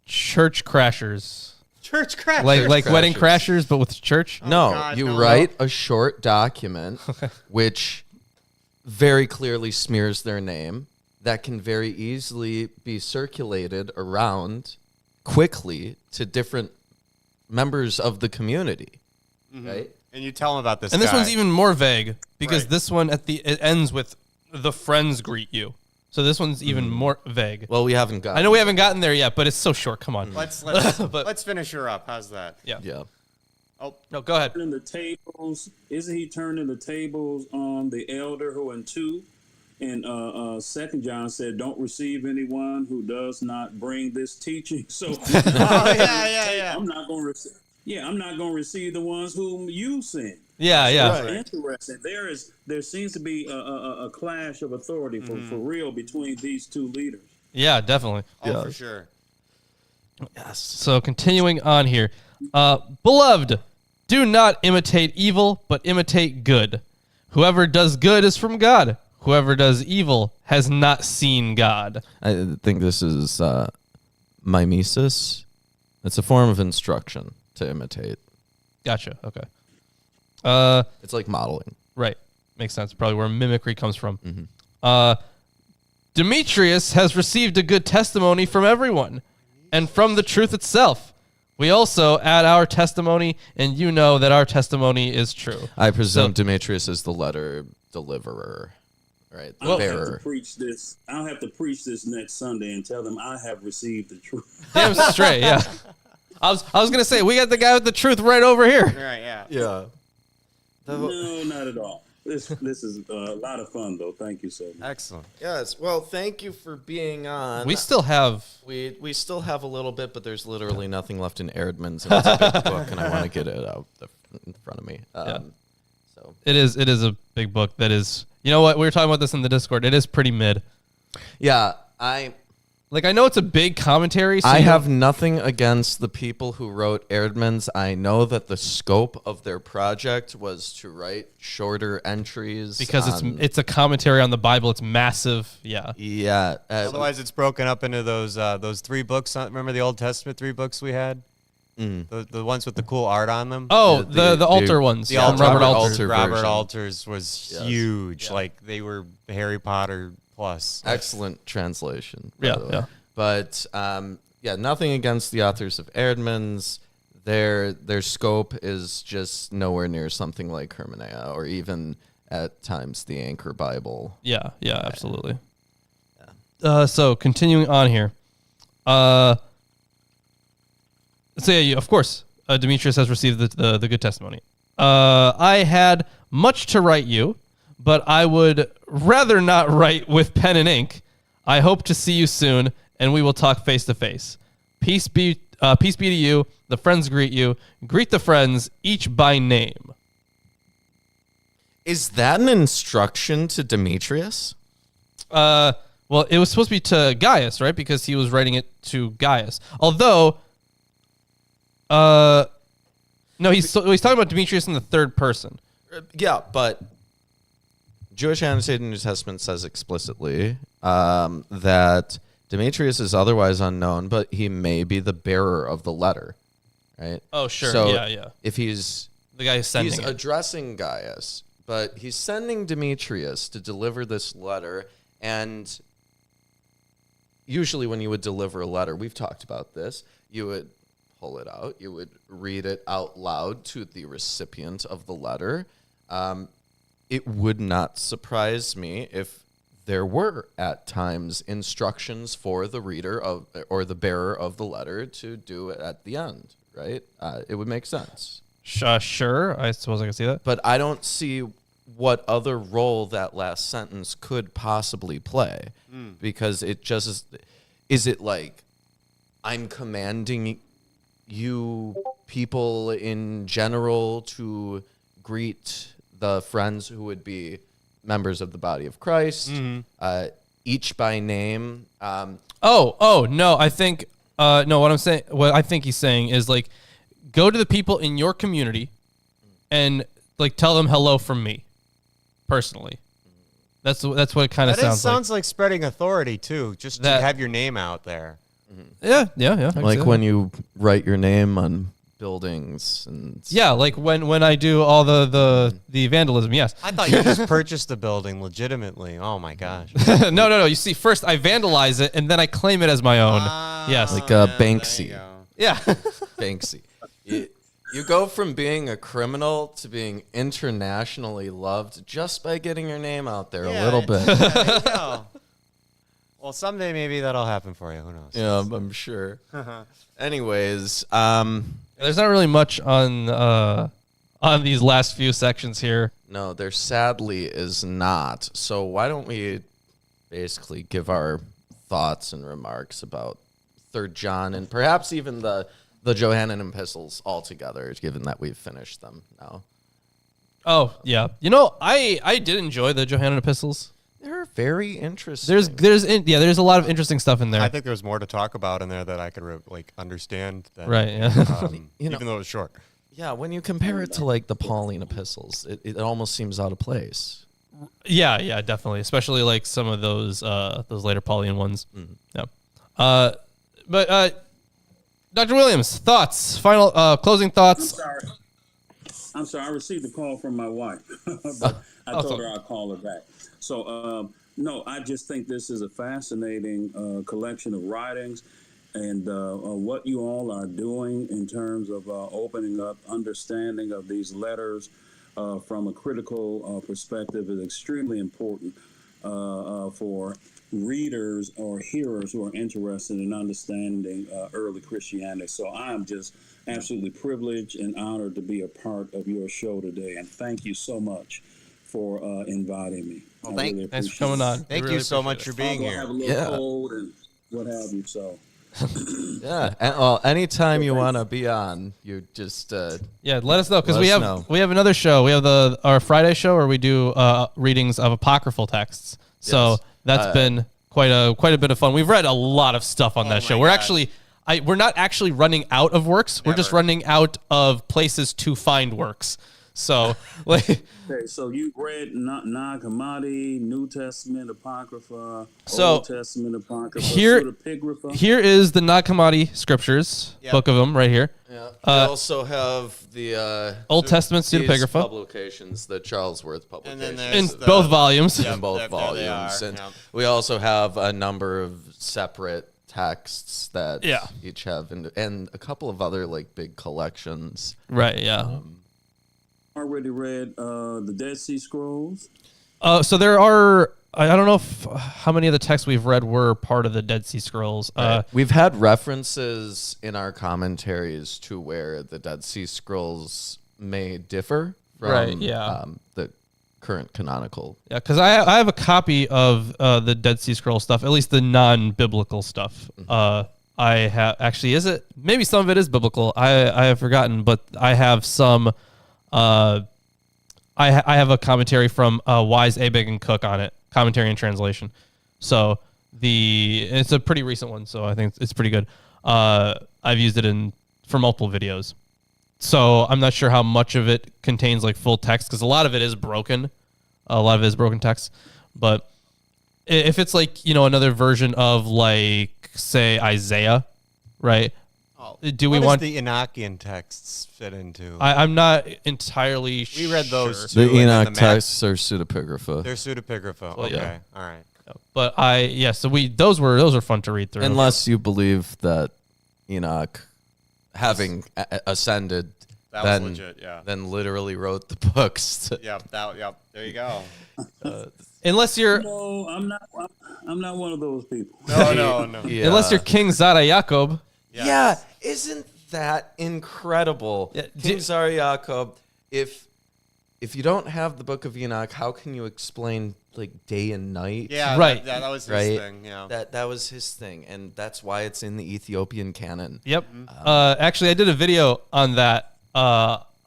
Church crashers. Church crashers. Like wedding crashers, but with church? No, God, you no. write a short document which very clearly smears their name that can very easily be circulated around quickly to different members of the community, right? And you tell him about this And guy. this one's even more vague because Right. this one it ends with the friends greet you. So this one's even more vague. Well, we haven't got. I know we haven't gotten there yet, but it's so short. Come on. Let's finish her up. How's that? Yeah. Yeah. Oh, No, go ahead. Turning the tables, isn't he turning the tables on the elder who in 2? And 2 John said, "Don't receive anyone who does not bring this teaching." So, yeah. I'm not going to receive. Yeah, I'm not going to receive the ones whom you send. Yeah. Interesting. There seems to be a clash of authority for real between these two leaders. Yeah, definitely. Oh, for sure. Yes. So continuing on here. Beloved, do not imitate evil, but imitate good. Whoever does good is from God. Whoever does evil has not seen God. I think this is mimesis. It's a form of instruction to imitate. Gotcha. Okay. It's like modeling. Right. Makes sense. Probably where mimicry comes from. Demetrius has received a good testimony from everyone and from the truth itself. We also add our testimony, and you know that our testimony is true. I presume Demetrius is the letter deliverer, right? The I'll have bearer. to preach this. I'll have to preach this next Sunday and tell them I have received the truth. Damn straight, yeah. I was gonna say we got the guy with the truth right over here. Right, yeah. Yeah. No, not at all. This is a lot of fun, though. Thank you so much. Excellent. Yes. Well, thank you for being on. We still have. We still have a little bit, but there's literally nothing left in Erdman's, and it's a big book, and I want to get it out in front of me. So It is a big book that is. You know what? We were talking about this in the Discord. It is pretty mid. yeah, Like, I know it's a big commentary. So I have nothing against the people who wrote Erdmans. I know that the scope of their project was to write shorter entries because it's a commentary on the Bible. It's massive. Yeah. Yeah. Otherwise, it's broken up into those 3 books. Remember the Old Testament 3 books we had? The ones with the cool art on them. Oh, the altar ones. The Robert Alter. Robert version. Alters was huge. Yeah. Like they were Harry Potter plus. Excellent translation. By Yeah, the way. yeah. But nothing against the authors of Erdmans. Their scope is just nowhere near something like Hermeneia or even at times the Anchor Bible. Yeah, absolutely. So continuing on here. So yeah, of course, Demetrius has received the good testimony. I had much to write you, but I would rather not write with pen and ink. I hope to see you soon, and we will talk face to face. Peace be to you. The friends greet you. Greet the friends, each by name. Is that an instruction to Demetrius? Well, it was supposed to be to Gaius, right? Because he was writing it to Gaius. Although, no, he's talking about Demetrius in the third person. Yeah, but Jewish Annotated New Testament says explicitly that Demetrius is otherwise unknown, but he may be the bearer of the letter, right? Oh, sure. So yeah. if he's The guy who's sending he's it. addressing Gaius, but he's sending Demetrius to deliver this letter. And usually when you would deliver a letter, we've talked about this, you would pull it out, you would read it out loud to the recipient of the letter. It would not surprise me if there were at times instructions for the reader of or the bearer of the letter to do it at the end, right? It would make sense. Sure, I suppose I can see that. But I don't see what other role that last sentence could possibly play, because it just is it like I'm commanding you people in general to greet the friends who would be members of the body of Christ, each by name. Oh no, I think no. What I think he's saying is like, go to the people in your community, and like tell them hello from me, personally. That's what it kind of sounds like spreading authority too. Just to have your name out there. Yeah. Like when you write your name on buildings and yeah, like when I do all the vandalism. Yes. I thought you just purchased the building legitimately. Oh my gosh. No. You see, first I vandalize it and then I claim it as my own. Yes. like Banksy. Yeah. Banksy. You go from being a criminal to being internationally loved just by getting your name out there a little bit. There you go. Well, someday maybe that'll happen for you. Who knows? Yeah, I'm sure. Anyways, There's not really much on these last few sections here. no, there sadly is not. So why don't we basically give our thoughts and remarks about 3rd John and perhaps even the Johannine epistles altogether, given that we've finished them now. Oh yeah, I did enjoy the Johannine epistles. They're very interesting. There's a lot of interesting stuff in there. I think there's more to talk about in there that I could understand. Than, Right, yeah. Even though it's short. Yeah, when you compare it to like the Pauline epistles, it almost seems out of place. Yeah, definitely. Especially like some of those later Pauline ones. Yeah. But Dr. Williams, thoughts, final closing thoughts. I'm sorry. I received a call from my wife, but I told her I'd call her back. So, no, I just think this is a fascinating collection of writings, and what you all are doing in terms of opening up understanding of these letters from a critical perspective is extremely important for readers or hearers who are interested in understanding early Christianity. So I am just absolutely privileged and honored to be a part of your show today, and thank you so much for inviting me. Well, thanks for coming on. Thank you so much for being here. Have a little cold and what have you. So Yeah, and, well, anytime you want to be on, you just let us know, because let us we have another show. We have our Friday show where we do readings of apocryphal texts. So Yes. that's been quite a bit of fun. We've read a lot of stuff on that show. We're God. actually we're not actually running out of works. We're just running out of places to find works. So like Okay, so you read Nag Hammadi, New Testament Apocrypha, So, Old Testament Apocrypha, here- Pseudepigrapha. here is the Nag Hammadi scriptures, book of them right here. Yeah. We also have the Old Testament these pseudepigrapha publications, the Charlesworth publications. then in there's both volumes. in both there they volumes. are, And yeah. we also have a number of separate texts that Yeah. each have, and a couple of other like big collections. Right, yeah. Already read the Dead Sea Scrolls. So there are, I don't know how many of the texts we've read were part of the Dead Sea Scrolls. We've had references in our commentaries to where the Dead Sea Scrolls may differ from Right, yeah. The current canonical. Yeah, because I have a copy of the Dead Sea Scroll stuff, at least the non-biblical stuff. I have actually, is it? Maybe some of it is biblical. I have forgotten, but I have some. I have a commentary from Wise, Abig, and Cook on it, commentary and translation. So it's a pretty recent one, so I think it's pretty good. I've used it for multiple videos. So I'm not sure how much of it contains like full text, because a lot of it is broken. A lot of it is broken text. But if it's like, another version of like, say, Isaiah, right? Do we What want does the Enochian texts fit into? I'm not entirely we read those sure. too. The and then Enoch texts are pseudepigrapha. They're pseudepigrapha. Well, Okay, yeah. all right. But so those are fun to read through. Unless you believe that Enoch, having ascended, That was then legit, yeah. then literally wrote the books. Yep, there you go. Unless you're No, I'm not. I'm not one of those people. No. Yeah. unless you're King Zara Yaakov. Yeah, isn't that incredible? Yeah, King Zara Yaakov, if you don't have the Book of Enoch, how can you explain like day and night? Yeah, Right. That was his Right. thing. Yeah. That was his thing, and that's why it's in the Ethiopian canon. Yep. Actually, I did a video on that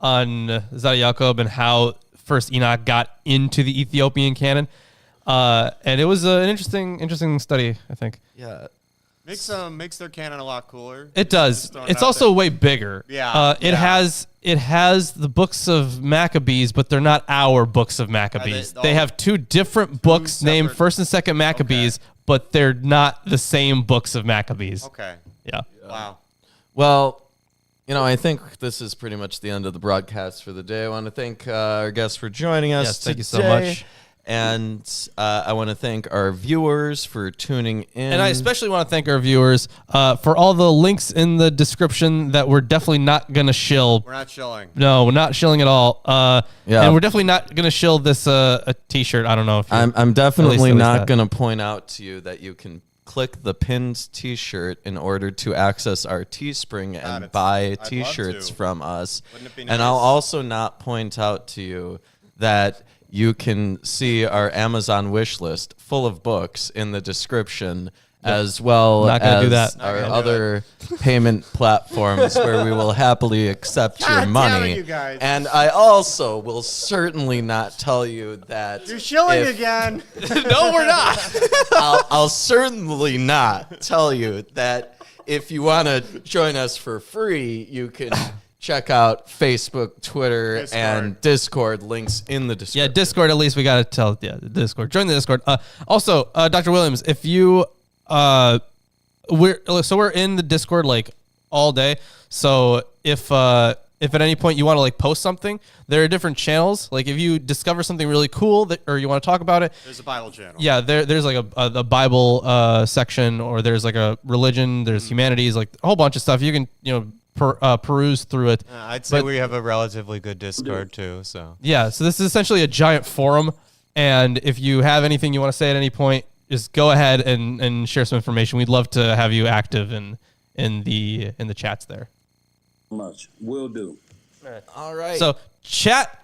on Zara Yaakov and how first Enoch got into the Ethiopian canon, and it was an interesting study. I think Yeah. Makes their canon a lot cooler. it does. Just throwing It's it out also there. way bigger. Yeah, It has the books of Maccabees, but they're not our books of Maccabees. Are They have two different books named separate- First and Second Maccabees, but they're not the same books of Maccabees. Okay. Yeah. Wow. Well, I think this is pretty much the end of the broadcast for the day. I want to thank our guests for joining us. Yes, thank you so today. much. And I want to thank our viewers for tuning in. And I especially want to thank our viewers for all the links in the description that we're definitely not going to shill. We're not chilling. No, we're not shilling at all. Yeah. And we're definitely not going to shill this a T-shirt. I don't know if you're, I'm definitely at least not that. going to point out to you that you can click the pinned T-shirt in order to access our Teespring and it's- buy I'd love T-shirts to. from us. Wouldn't it be And I'll nice? also not point out to you that you can see our Amazon wish list full of books in the description, as well Not gonna as do that. our gonna do other payment platforms where we will happily accept your God damn money. it, you guys. And I also will certainly not tell you that You're shilling if- again. no, we're not. I'll certainly not tell you that if you want to join us for free, you can check out Facebook, Twitter, Discord. and Discord. Links in the Yeah, description. Discord. At least we got to tell. Yeah, the Discord. Join the Discord. Also, Dr. Williams, if you we're in the Discord like all day. So if at any point you want to like post something, there are different channels. Like if you discover something really cool or you want to talk about it, There's a Bible channel. yeah, there's like a Bible section, or there's like a religion, there's humanities, like a whole bunch of stuff. You can peruse through it. I'd say But- we have a relatively good Discord too. So Yeah, so this is essentially a giant forum, and if you have anything you want to say at any point, just go ahead and share some information. We'd love to have you active in the chats there. Much will do. All right. So chat,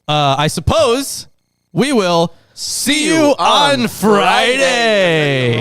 I suppose we will see you on Friday.